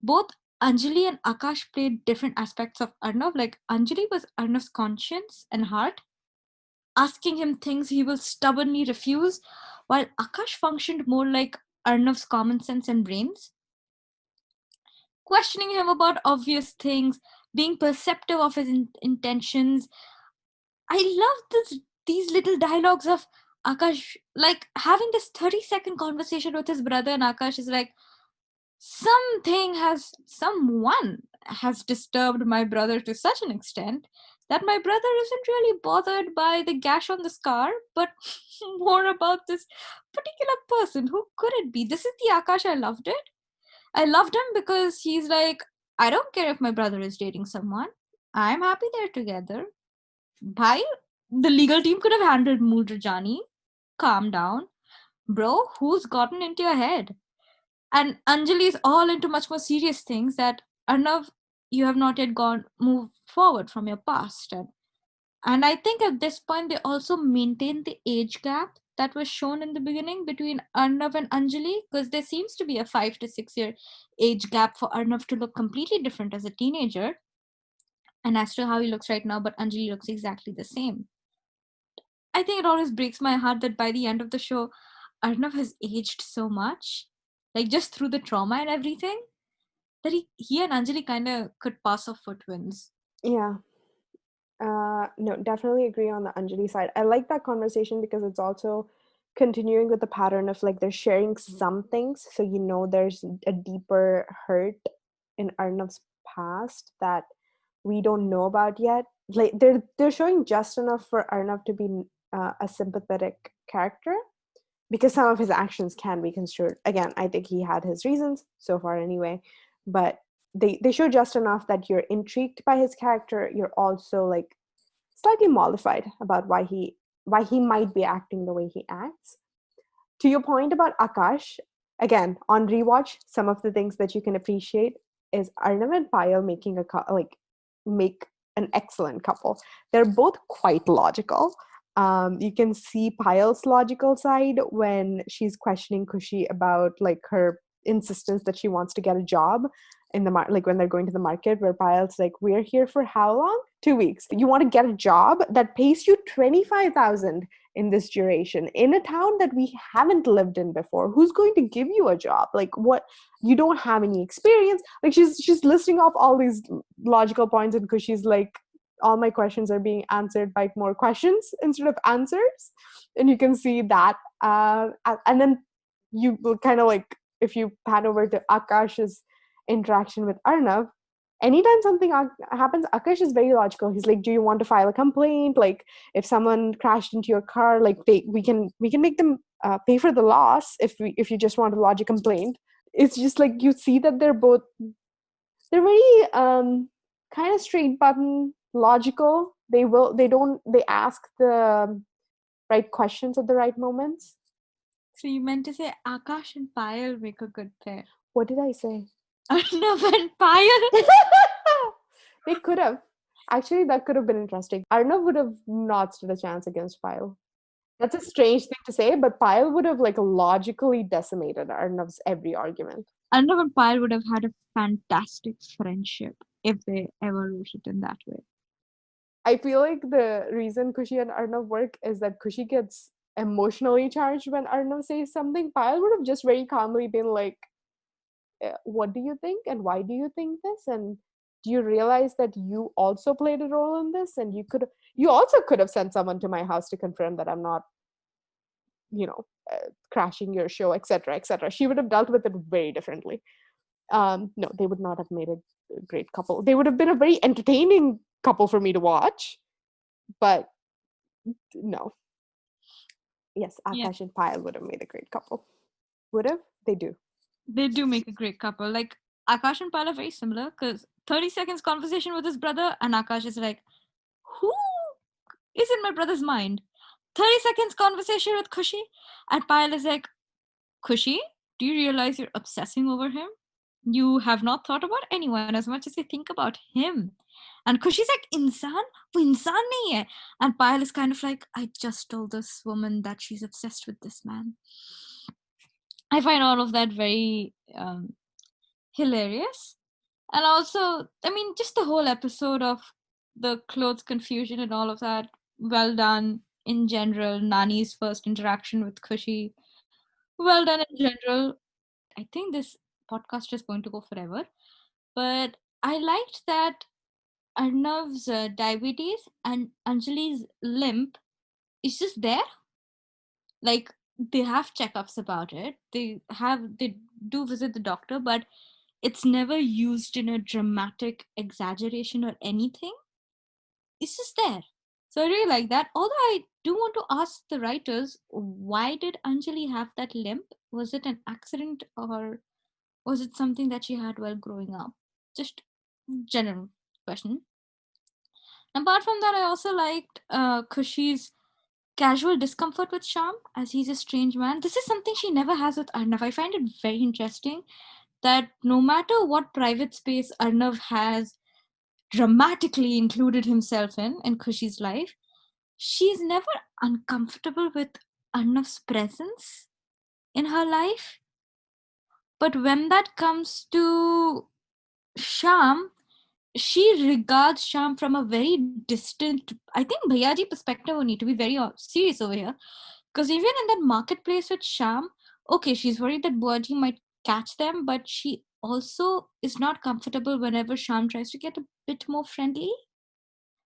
both Anjali and Akash played different aspects of Arnav. Like Anjali was Arnav's conscience and heart, asking him things he will stubbornly refuse, while Akash functioned more like Arnav's common sense and brains, questioning him about obvious things, being perceptive of his intentions. I love these little dialogues of Akash, like having this 30-second conversation with his brother, and Akash is like, someone has disturbed my brother to such an extent that my brother isn't really bothered by the gash on the scar, but more about this particular person. Who could it be? This is the Akash I loved it. I loved him because he's like, I don't care if my brother is dating someone. I'm happy they're together. Bhai, the legal team could have handled Mood Rajani. Calm down. Bro, who's gotten into your head? And Anjali is all into much more serious things that Arnav, you have not yet moved forward from your past. And I think at this point they also maintain the age gap that was shown in the beginning between Arnav and Anjali, because there seems to be a 5 to 6 year age gap for Arnav to look completely different as a teenager, and as to how he looks right now, but Anjali looks exactly the same. I think it always breaks my heart that by the end of the show, Arnav has aged so much, like just through the trauma and everything, that he and Anjali kind of could pass off for twins. Yeah. No, definitely agree on the Anjali side. I like that conversation because it's also continuing with the pattern of like they're sharing some things, so there's a deeper hurt in Arnav's past that we don't know about yet. Like they're showing just enough for Arnav to be a sympathetic character, because some of his actions can be construed. Again, I think he had his reasons so far anyway, but they show just enough that you're intrigued by his character. You're also like slightly mollified about why he might be acting the way he acts. To your point about Akash, again, on rewatch, some of the things that you can appreciate is Arnav and Payal make an excellent couple. They're both quite logical. You can see Payal's logical side when she's questioning Khushi about like her insistence that she wants to get a job in the like when they're going to the market, where Payal's like, "We're here for how long? 2 weeks. You want to get a job that pays you 25,000 in this duration in a town that we haven't lived in before. Who's going to give you a job? Like, what? You don't have any experience." Like she's listing off all these logical points, and because she's like, all my questions are being answered by more questions instead of answers. And you can see that, and then you will kind of like, if you pan over to Akash's interaction with Arnav, anytime something happens, Akash is very logical. He's like, "Do you want to file a complaint? Like, if someone crashed into your car, like we can make them pay for the loss if you just want to lodge a complaint." It's just like you see that they're very kind of straight button logical. They ask the right questions at the right moments. So you meant to say Akash and Payal make a good pair. What did I say? Arnav and Payal. They could have. Actually, that could have been interesting. Arnav would have not stood a chance against Payal. That's a strange thing to say, but Payal would have like logically decimated Arnav's every argument. Arnav and Payal would have had a fantastic friendship if they ever wrote it in that way. I feel like the reason Kushi and Arnav work is that Kushi gets emotionally charged when Arnav says something. Payal would have just very calmly been like, "What do you think? And why do you think this? And do you realize that you also played a role in this? And you also could have sent someone to my house to confirm that I'm not, you know, crashing your show, etc., etc." She would have dealt with it very differently. No, they would not have made a great couple. They would have been a very entertaining couple for me to watch, but no. Yes, Yeah, Akash and Payal would have made a great couple. Would have? They do. they do make a great couple. Like Akash and Payal are very similar because 30 seconds conversation with his brother, and Akash is like, "Who is in my brother's mind?" 30 seconds conversation with Khushi, and Payal is like, "Khushi, do you realize you're obsessing over him? You have not thought about anyone as much as you think about him." And Khushi's like, "Insan? वो इंसान नहीं है." And Payal is kind of like, "I just told this woman that she's obsessed with this man." I find all of that very hilarious. And also, I mean, just the whole episode of the clothes confusion and all of that, well done in general. Nani's first interaction with Khushi, well done in general. I think this podcast is going to go forever, but I liked that Arnav's diabetes and Anjali's limp is just there. Like they have checkups about it. They do visit the doctor, but it's never used in a dramatic exaggeration or anything. It's just there. So I really like that. Although I do want to ask the writers, why did Anjali have that limp? Was it an accident or was it something that she had while growing up? Just general question. Apart from that, I also liked Khushi's casual discomfort with Sham as he's a strange man. This is something she never has with Arnav. I find it very interesting that no matter what private space Arnav has dramatically included himself in Khushi's life, she's never uncomfortable with Arnav's presence in her life. But when that comes to Sham, she regards Sham from a very distant, I think Bhayaji perspective will need to be very serious over here. Because even in that marketplace with Sham, okay, she's worried that Buaji might catch them, but she also is not comfortable whenever Sham tries to get a bit more friendly.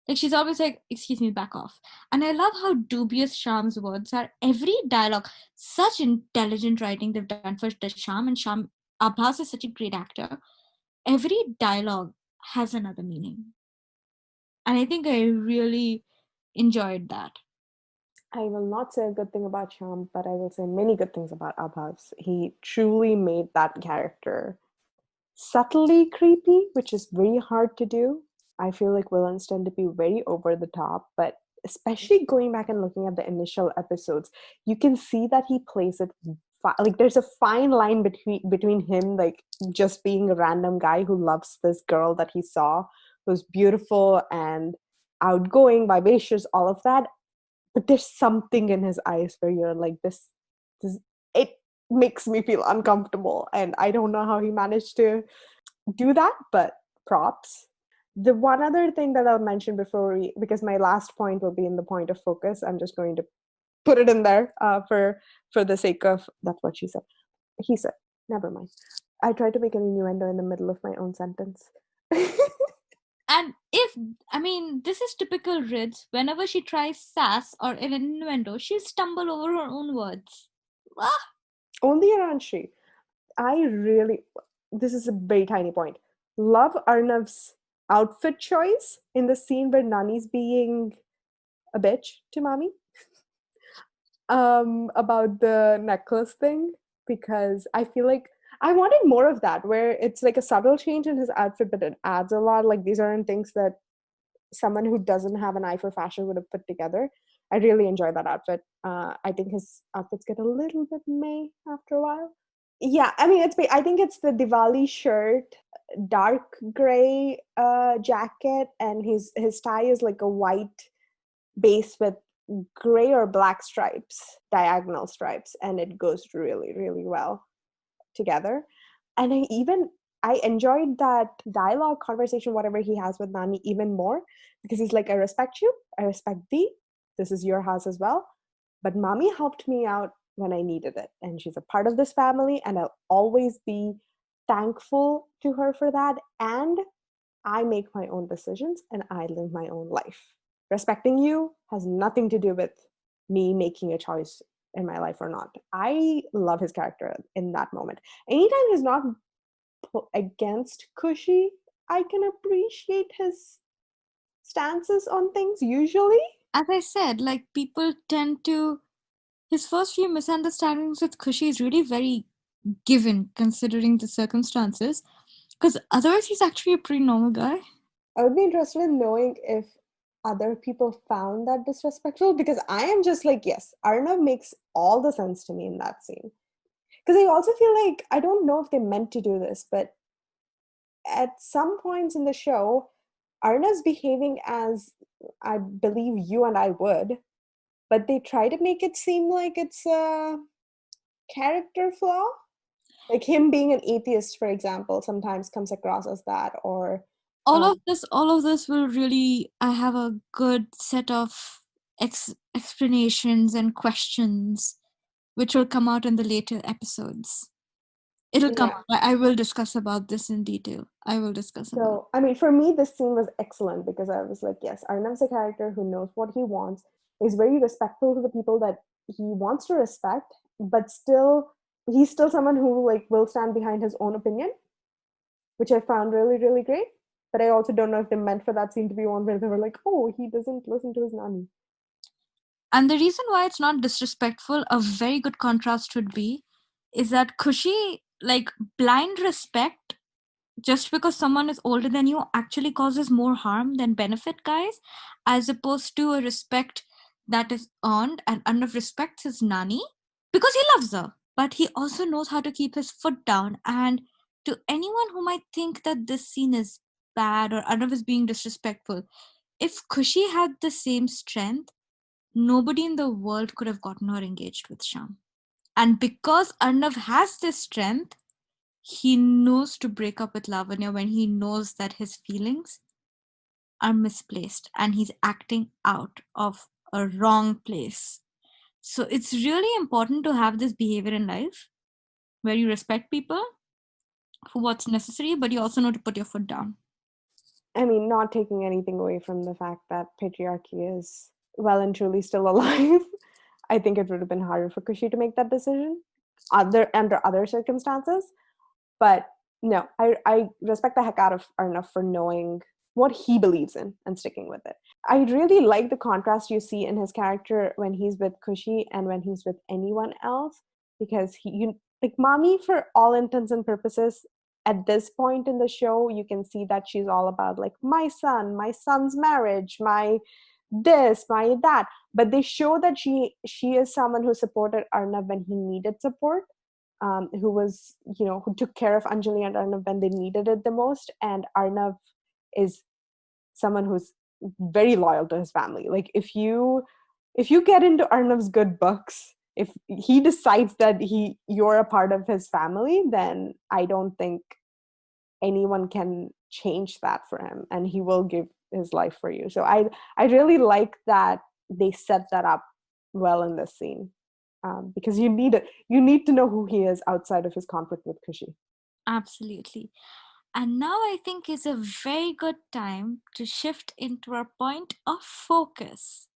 Like she's always like, excuse me, back off. And I love how dubious Sham's words are. Every dialogue, such intelligent writing they've done for the Sham, and Sham Abbas is such a great actor. Every dialogue has another meaning. And I think I really enjoyed that. I will not say a good thing about Sham, but I will say many good things about Abbas. He truly made that character subtly creepy, which is very hard to do. I feel like villains tend to be very over the top, but especially going back and looking at the initial episodes, you can see that he plays it like there's a fine line between him like just being a random guy who loves this girl that he saw who's beautiful and outgoing, vivacious, all of that, but there's something in his eyes where you're like this it makes me feel uncomfortable, and I don't know how he managed to do that, but props. The one other thing that I'll mention because my last point will be in the point of focus, I'm just going to put it in there for the sake of that's what she said. He said, never mind. I tried to make an innuendo in the middle of my own sentence. And this is typical Rids. Whenever she tries sass or an innuendo, she'll stumble over her own words. Ah! Only around Shri. This is a very tiny point. Love Arnav's outfit choice in the scene where Nani's being a bitch to Mami about the necklace thing, because I feel like I wanted more of that, where it's like a subtle change in his outfit, but it adds a lot. Like these aren't things that someone who doesn't have an eye for fashion would have put together. I really enjoy that outfit. I think his outfits get a little bit meh after a while. Yeah, I mean, I think it's the Diwali shirt, dark gray jacket, and his tie is like a white base with gray or black stripes, diagonal stripes, and it goes really, really well together. And I enjoyed that dialogue conversation, whatever he has with Nani, even more, because he's like, I respect you, I respect thee, this is your house as well, but Mami helped me out when I needed it, and she's a part of this family, and I'll always be thankful to her for that. And I make my own decisions and I live my own life. Respecting you has nothing to do with me making a choice in my life or not. I love his character in that moment. Anytime he's not against Khushi, I can appreciate his stances on things usually. As I said, like people tend to. His first few misunderstandings with Khushi is really very given considering the circumstances. Because otherwise, he's actually a pretty normal guy. I would be interested in knowing if other people found that disrespectful, because I am just like, yes, Arnav makes all the sense to me in that scene. Because I also feel like, I don't know if they meant to do this, but at some points in the show, Arnav's behaving as I believe you and I would, but they try to make it seem like it's a character flaw. Like him being an atheist, for example, sometimes comes across as that, or All of this will really. I have a good set of explanations and questions, which will come out in the later episodes. It'll come. yeah. I will discuss about this in detail. I will discuss about. So, I mean, for me, this scene was excellent because I was like, yes, Arnav's a character who knows what he wants, is very respectful to the people that he wants to respect, but still, he's still someone who like will stand behind his own opinion, which I found really, really great. But I also don't know if they meant for that scene to be one where they were like, oh, he doesn't listen to his nanny. And the reason why it's not disrespectful, a very good contrast would be, is that Khushi, like blind respect, just because someone is older than you actually causes more harm than benefit, guys, as opposed to a respect that is earned, and Arnav respects his nanny because he loves her. But he also knows how to keep his foot down. And to anyone who might think that this scene is bad or Arnav is being disrespectful, if Khushi had the same strength, nobody in the world could have gotten her engaged with Sham. And because Arnav has this strength, he knows to break up with Lavanya when he knows that his feelings are misplaced and he's acting out of a wrong place. So it's really important to have this behavior in life where you respect people for what's necessary, but you also know to put your foot down. I mean, not taking anything away from the fact that patriarchy is well and truly still alive. I think it would have been harder for Kushi to make that decision under other circumstances. But no, I respect the heck out of Arnav for knowing what he believes in and sticking with it. I really like the contrast you see in his character when he's with Kushi and when he's with anyone else, because like mommy, for all intents and purposes, at this point in the show, you can see that she's all about like my son's marriage, my this, my that. But they show that she is someone who supported Arnav when he needed support, who was, who took care of Anjali and Arnav when they needed it the most. And Arnav is someone who's very loyal to his family. Like if you get into Arnav's good books, if he decides that you're a part of his family, then I don't think anyone can change that for him, and he will give his life for you. So I really like that they set that up well in this scene, because you need to know who he is outside of his conflict with Kushi. Absolutely. And now I think is a very good time to shift into our point of focus,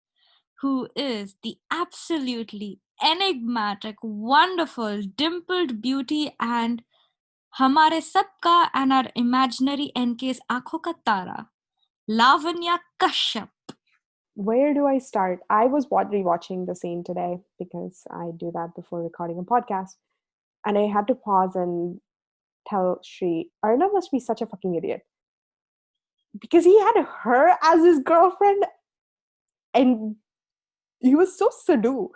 who is the absolutely enigmatic, wonderful, dimpled beauty and हमारे सबका and our imaginary NK's आंखों का तारा, Lavanya Kashyap. Where do I start? I was rewatching the scene today because I do that before recording a podcast, and I had to pause and tell Shri, Arnav must be such a fucking idiot, because he had her as his girlfriend and he was so Sadu.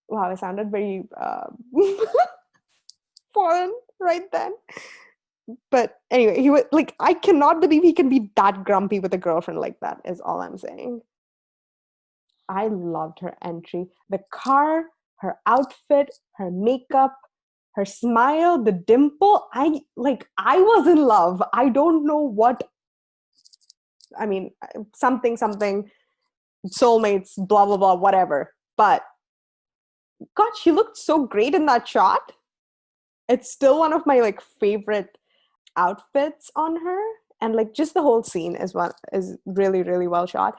Wow, I sounded very foreign right then. But anyway, he was like, I cannot believe he can be that grumpy with a girlfriend like that, is all I'm saying. I loved her entry. The car, her outfit, her makeup, her smile, the dimple. I was in love. I don't know what. I mean, something, soulmates, blah, blah, blah, whatever. But God, she looked so great in that shot. It's still one of my favorite outfits on her. And just the whole scene is really, really well shot.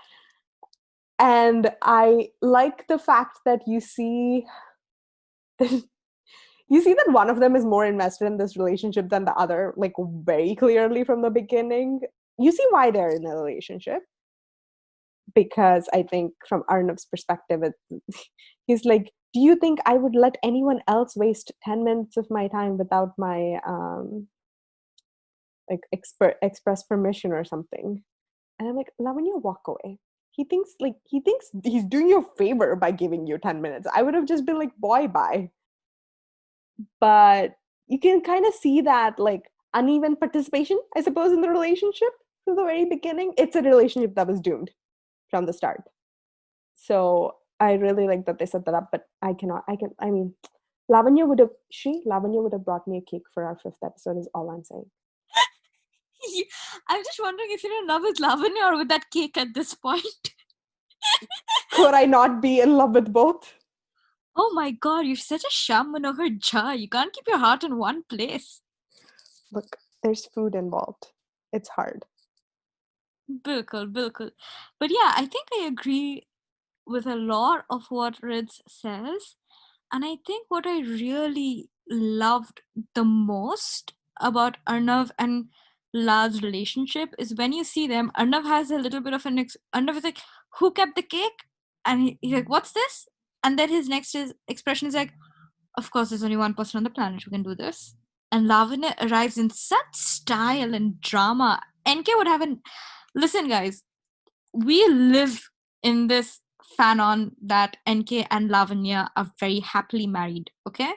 And I like the fact that you see that one of them is more invested in this relationship than the other, very clearly from the beginning. You see why they're in a relationship. Because I think from Arnav's perspective, he's like, do you think I would let anyone else waste 10 minutes of my time without my express permission or something? And I'm like, Lavanya, walk away. He thinks he's doing you a favor by giving you 10 minutes. I would have just been like, boy, bye. But you can kind of see that uneven participation, I suppose, in the relationship from the very beginning. It's a relationship that was doomed from the start. So I really like that they set that up, but Lavanya would have brought me a cake for our 5th episode, is all I'm saying. I'm just wondering if you're in love with Lavanya or with that cake at this point. Could I not be in love with both? Oh my god, you're such a Sham Manohar Jha. You can't keep your heart in one place. Look, there's food involved. It's hard. Bilkul. But yeah, I think I agree with a lot of what Rids says. And I think what I really loved the most about Arnav and Lav's relationship is when you see them, Arnav has a little bit of Arnav is like, who kept the cake? And he's like, what's this? And then his expression is like, of course, there's only one person on the planet who can do this. And Lavanya arrives in such style and drama. NK would have listen, guys, we live in this fan on that NK and Lavanya are very happily married, okay?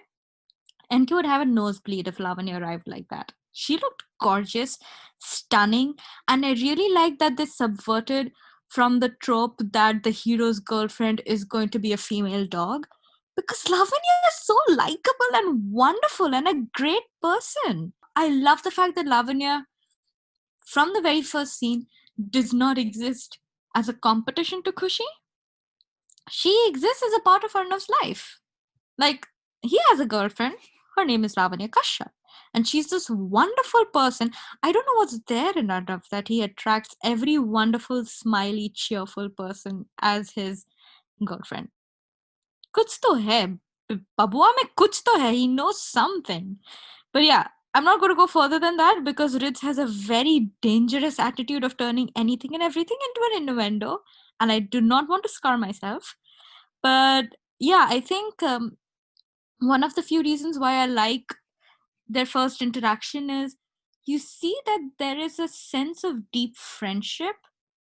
NK would have a nosebleed if Lavanya arrived like that. She looked gorgeous, stunning, and I really like that they subverted from the trope that the hero's girlfriend is going to be a female dog, because Lavanya is so likable and wonderful and a great person. I love the fact that Lavanya, from the very first scene, does not exist as a competition to Khushi. She exists as a part of Arnav's life. Like, he has a girlfriend. Her name is Lavanya Kashayp. And she's this wonderful person. I don't know what's there in Arnav that he attracts every wonderful, smiley, cheerful person as his girlfriend. Kuch to hai. Babua mein kuch to hai. He knows something. But yeah, I'm not going to go further than that because Ritz has a very dangerous attitude of turning anything and everything into an innuendo. And I do not want to scar myself. But yeah, I think one of the few reasons why I like their first interaction is you see that there is a sense of deep friendship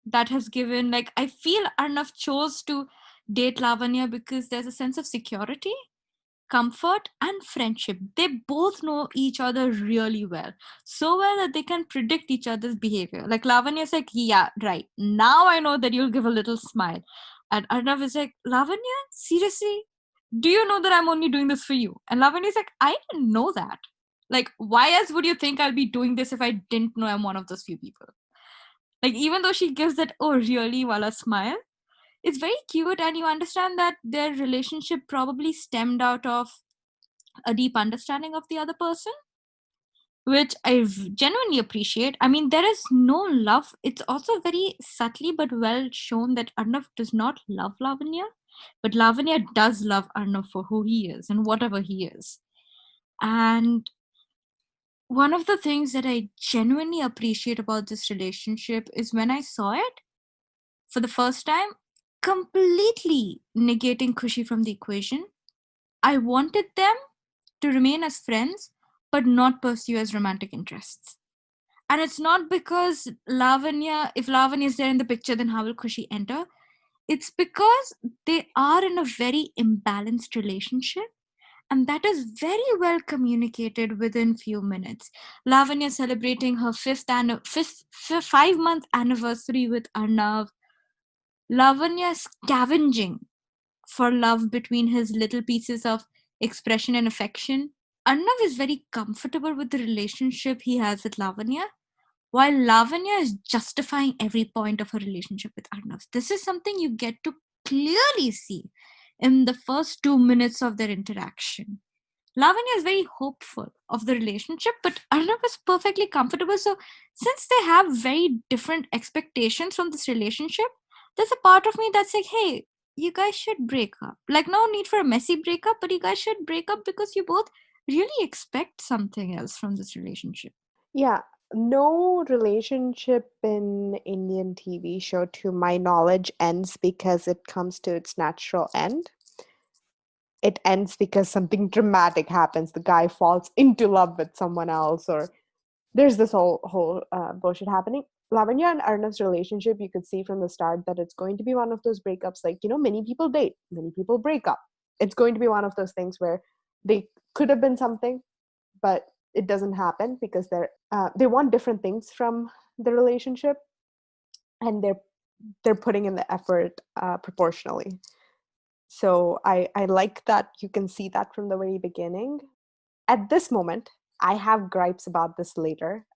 that has given, like, I feel Arnav chose to date Lavanya because there's a sense of security, comfort, and friendship. They both know each other really well, so well that they can predict each other's behavior. Like, Lavanya is like, yeah, right, now I know that you'll give a little smile. And Arnav is like, Lavanya, seriously? Do you know that I'm only doing this for you? And Lavanya is like, I didn't know that. Like, why else would you think I'll be doing this if I didn't know I'm one of those few people? Like, even though she gives that, oh, really, wala smile, it's very cute, and you understand that their relationship probably stemmed out of a deep understanding of the other person, which I genuinely appreciate. I mean, there is no love. It's also very subtly but well shown that Arnav does not love Lavanya, but Lavanya does love Arnav for who he is and whatever he is. And one of the things that I genuinely appreciate about this relationship is when I saw it for the first time, completely negating Khushi from the equation. I wanted them to remain as friends, but not pursue as romantic interests. And it's not because if Lavanya is there in the picture, then how will Khushi enter? It's because they are in a very imbalanced relationship. And that is very well communicated within few minutes. Lavanya celebrating her 5-month anniversary with Arnav. Lavanya scavenging for love between his little pieces of expression and affection. Arnav is very comfortable with the relationship he has with Lavanya, while Lavanya is justifying every point of her relationship with Arnav. This is something you get to clearly see in the first 2 minutes of their interaction. Lavanya is very hopeful of the relationship, but Arnav is perfectly comfortable. So, since they have very different expectations from this relationship, there's a part of me that's like, hey, you guys should break up. Like, no need for a messy breakup, but you guys should break up because you both really expect something else from this relationship. Yeah, no relationship in Indian TV show, to my knowledge, ends because it comes to its natural end. It ends because something dramatic happens. The guy falls into love with someone else, or there's this whole bullshit happening. Lavanya and Arnav's relationship, you could see from the start that it's going to be one of those breakups. Like, many people date, many people break up. It's going to be one of those things where they could have been something, but it doesn't happen because they want different things from the relationship, and they're putting in the effort proportionally. So I like that you can see that from the very beginning. At this moment, I have gripes about this later.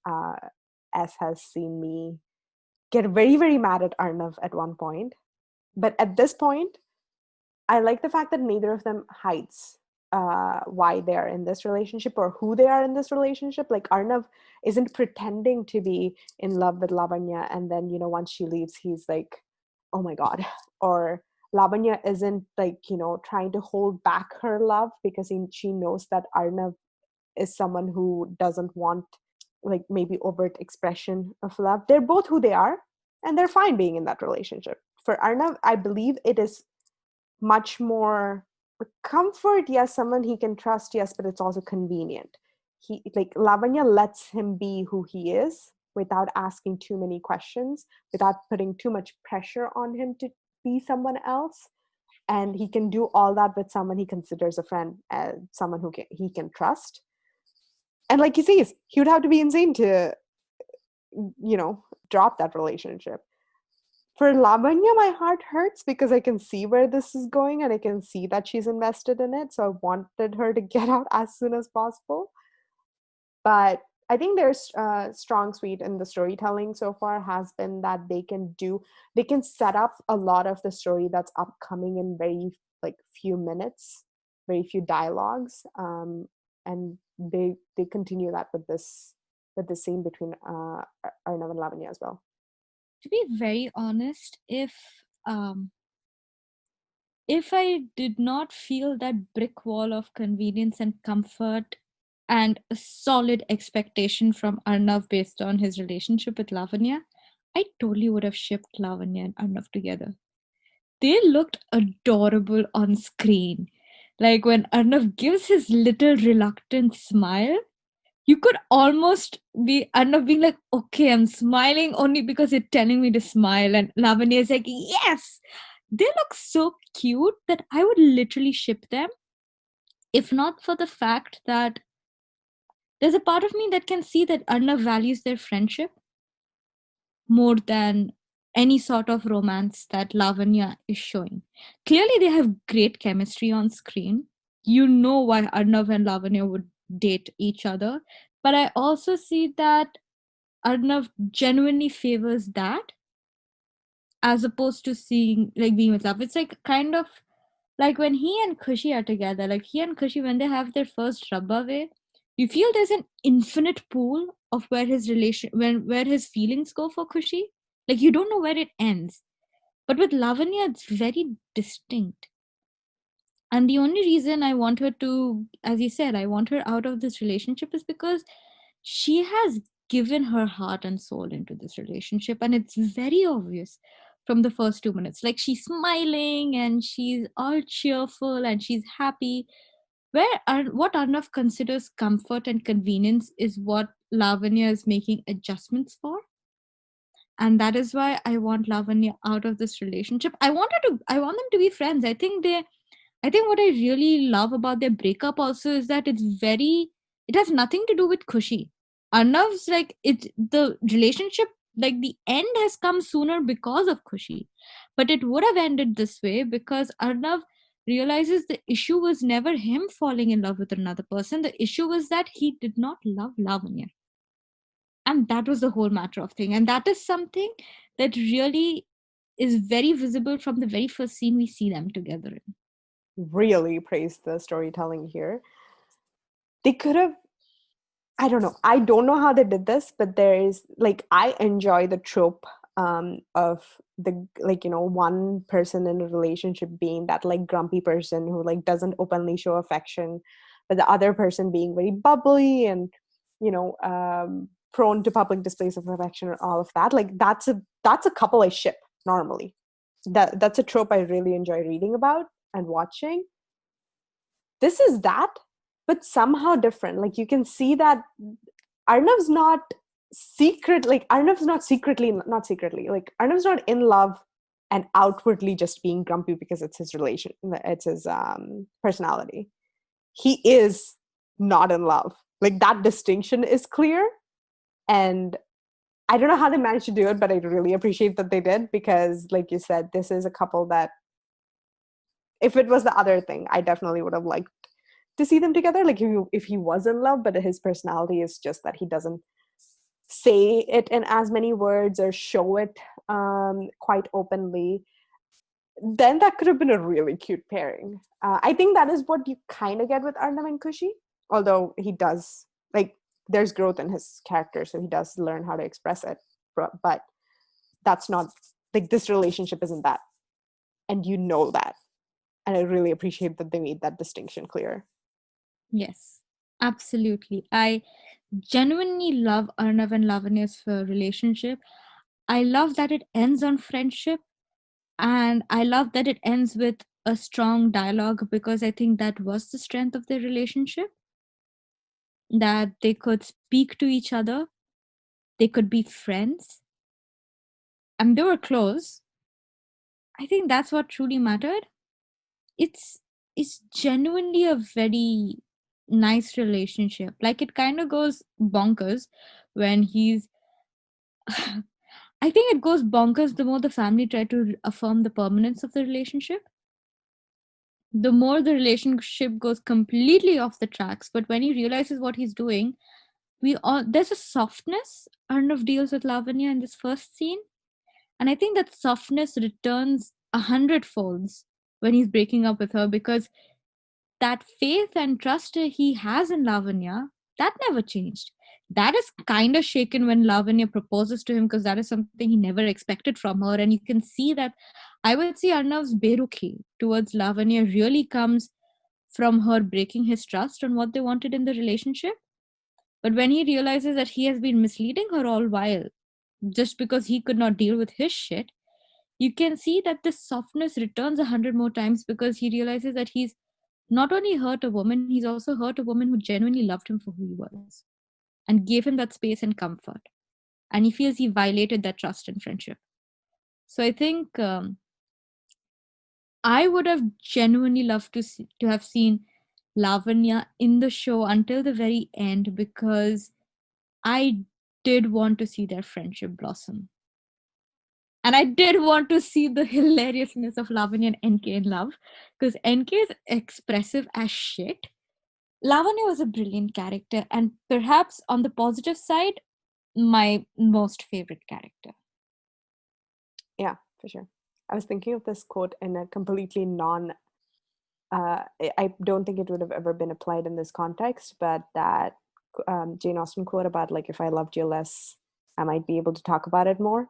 S has seen me get very, very mad at Arnav at one point. But at this point, I like the fact that neither of them hides why they are in this relationship or who they are in this relationship. Like, Arnav isn't pretending to be in love with Lavanya, and then, once she leaves, he's like, oh my God. Or Lavanya isn't like, trying to hold back her love because she knows that Arnav is someone who doesn't want, like, maybe overt expression of love. They're both who they are, and they're fine being in that relationship. For Arnav, I believe it is much more comfort, yes, someone he can trust, yes, but it's also convenient. He, like, Lavanya lets him be who he is without asking too many questions, without putting too much pressure on him to be someone else, and he can do all that with someone he considers a friend, someone he can trust. And like he says, he would have to be insane to, drop that relationship. For Lavanya, my heart hurts because I can see where this is going and I can see that she's invested in it. So I wanted her to get out as soon as possible. But I think there's strong suite in the storytelling so far has been that they can set up a lot of the story that's upcoming in very like few minutes, very few dialogues, and they continue that with the scene between Arnav and Lavanya as well. To be very honest, if I did not feel that brick wall of convenience and comfort and a solid expectation from Arnav based on his relationship with Lavanya, I totally would have shipped Lavanya and Arnav together. They looked adorable on screen. Like when Arnav gives his little reluctant smile, you could almost be Arnav being like, okay, I'm smiling only because you're telling me to smile. And Lavanya is like, yes. They look so cute that I would literally ship them, if not for the fact that there's a part of me that can see that Arnav values their friendship more than any sort of romance that Lavanya is showing. Clearly, they have great chemistry on screen. You know why Arnav and Lavanya would date each other. But I also see that Arnav genuinely favors that as opposed to seeing like being with love. It's like kind of like when he and Khushi are together, like he and Khushi, when they have their first rub away, you feel there's an infinite pool of where his relation, where his feelings go for Khushi. Like you don't know where it ends. But with Lavanya, it's very distinct. And the only reason I want her to, as you said, I want her out of this relationship is because she has given her heart and soul into this relationship. And it's very obvious from the first 2 minutes. Like she's smiling and she's all cheerful and she's happy. What Arnav considers comfort and convenience is what Lavanya is making adjustments for. And that is why I want Lavanya out of this relationship. I want them to be friends. I think what I really love about their breakup also is that it has nothing to do with Khushi. Arnav's like the relationship, like the end has come sooner because of Khushi. But it would have ended this way because Arnav realizes the issue was never him falling in love with another person. The issue was that he did not love Lavanya. And that was the whole matter of thing. And that is something that really is very visible from the very first scene we see them together in. Really praise the storytelling here. They could have, I don't know. I don't know how they did this, but there is like I enjoy the trope of the one person in a relationship being that like grumpy person who like doesn't openly show affection, but the other person being very bubbly and prone to public displays of affection and all of that. Like that's a couple I ship normally. That's a trope I really enjoy reading about and watching. This is that, but somehow different. Like you can see that Arnav's not not secretly, like Arnav's not in love and outwardly just being grumpy because it's his personality. He is not in love. Like that distinction is clear. And I don't know how they managed to do it, but I really appreciate that they did because, like you said, this is a couple that if it was the other thing, I definitely would have liked to see them together. Like if he was in love, but his personality is just that he doesn't say it in as many words or show it quite openly, then that could have been a really cute pairing. I think that is what you kind of get with Arnav and Khushi, although he does there's growth in his character, so he does learn how to express it. But that's not like this relationship isn't that, and you know that. And I really appreciate that they made that distinction clear. Yes, absolutely. I genuinely love Arnav and Lavanya's relationship. I love that it ends on friendship, and I love that it ends with a strong dialogue because I think that was the strength of their relationship. That they could speak to each other, they could be friends, and they were close. I think that's what truly mattered. It's it's genuinely a very nice relationship. Like it kind of goes bonkers when he's I think it goes bonkers the more the family try to affirm the permanence of the relationship. The more the relationship goes completely off the tracks. But when he realizes what he's doing, we all there's a softness Arnav deals with Lavanya in this first scene. And I think that softness returns 100 folds when he's breaking up with her, because that faith and trust he has in Lavanya, that never changed. That is kind of shaken when Lavanya proposes to him, because that is something he never expected from her. And you can see that, I would say, Arnav's Berukhi towards Lavanya really comes from her breaking his trust on what they wanted in the relationship. But when he realizes that he has been misleading her all while, just because he could not deal with his shit, you can see that this softness returns 100 more times, because he realizes that he's not only hurt a woman, he's also hurt a woman who genuinely loved him for who he was and gave him that space and comfort. And he feels he violated that trust and friendship. So I think I would have genuinely loved to have seen Lavanya in the show until the very end, because I did want to see their friendship blossom. And I did want to see the hilariousness of Lavanya and NK in love, because NK is expressive as shit. Lavanya was a brilliant character, and perhaps on the positive side, my most favorite character. Yeah, for sure. I was thinking of this quote in a completely I don't think it would have ever been applied in this context, but that Jane Austen quote about like, if I loved you less, I might be able to talk about it more.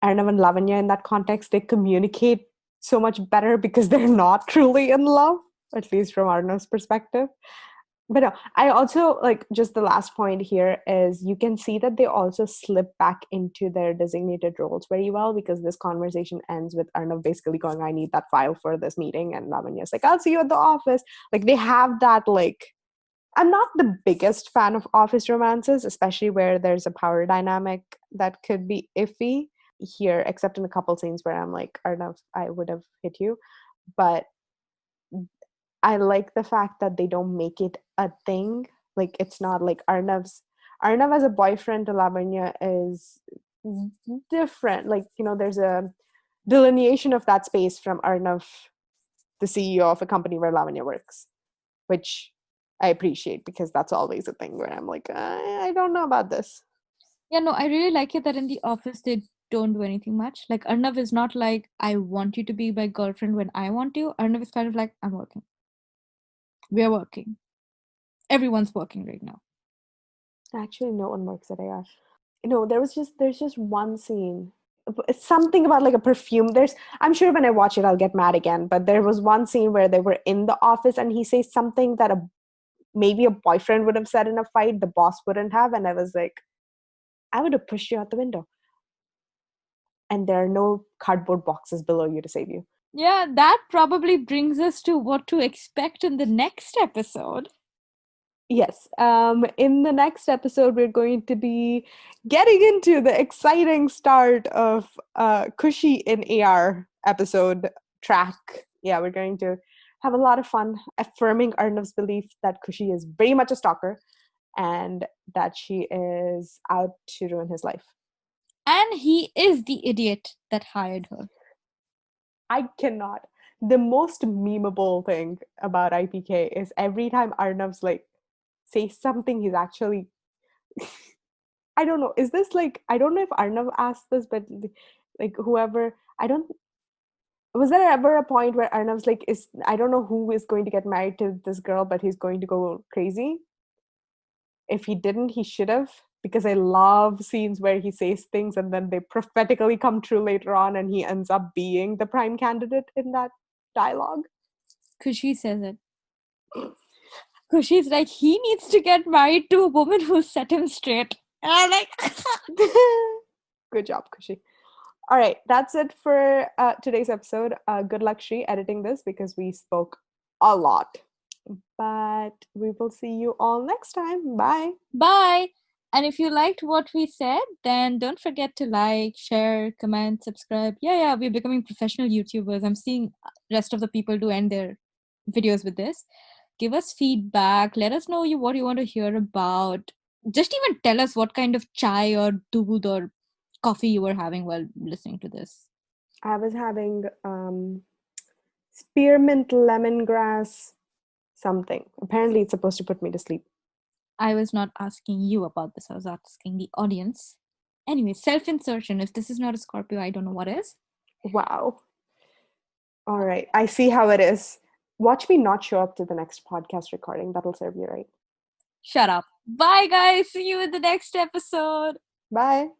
Arnav and Lavanya in that context, they communicate so much better because they're not truly in love, at least from Arnav's perspective. But no, I also like, just the last point here is you can see that they also slip back into their designated roles very well, because this conversation ends with Arnav basically going, I need that file for this meeting. And Lavanya's like, I'll see you at the office. Like they have that, like, I'm not the biggest fan of office romances, especially where there's a power dynamic that could be iffy here, except in a couple scenes where I'm like, Arnav, I would have hit you. But I like the fact that they don't make it a thing. Like it's not like Arnav as a boyfriend to Lavanya is different. Like, there's a delineation of that space from Arnav, the CEO of a company where Lavanya works, which I appreciate, because that's always a thing where I'm like, I don't know about this. Yeah, no, I really like it that in the office they don't do anything much. Like Arnav is not like, I want you to be my girlfriend when I want you. Arnav is kind of like, I'm working. We're working. Everyone's working right now. Actually, no one works at AR. There's just one scene. It's something about like a perfume. I'm sure when I watch it, I'll get mad again. But there was one scene where they were in the office and he says something that maybe a boyfriend would have said in a fight, the boss wouldn't have. And I was like, I would have pushed you out the window. And there are no cardboard boxes below you to save you. Yeah, that probably brings us to what to expect in the next episode. Yes. In the next episode, we're going to be getting into the exciting start of Khushi in AR episode track. Yeah, we're going to have a lot of fun affirming Arnav's belief that Khushi is very much a stalker and that she is out to ruin his life. And he is the idiot that hired her. I cannot. The most memeable thing about IPK is every time Arnav's like, say something, he's actually I don't know. Is this like, I don't know if Arnav asked this, but like whoever, was there ever a point where Arnav's like, I don't know who is going to get married to this girl, but he's going to go crazy? If he didn't, he should have, because I love scenes where he says things and then they prophetically come true later on and he ends up being the prime candidate in that dialogue. Khushi says it. Khushi is like, he needs to get married to a woman who set him straight. And I'm like, good job, Khushi. All right, that's it for today's episode. Good luck, Shri, editing this because we spoke a lot. But we will see you all next time. Bye. bye. And if you liked what we said, then don't forget to like, share, comment, subscribe. Yeah, we're becoming professional YouTubers. I'm seeing rest of the people to end their videos with this. Give us feedback. Let us know what you want to hear about. Just even tell us what kind of chai or doodh or coffee you were having while listening to this. I was having spearmint lemongrass something. Apparently, it's supposed to put me to sleep. I was not asking you about this. I was asking the audience. Anyway, self-insertion. If this is not a Scorpio, I don't know what is. Wow. All right. I see how it is. Watch me not show up to the next podcast recording. That'll serve you right. Shut up. Bye, guys. See you in the next episode. Bye.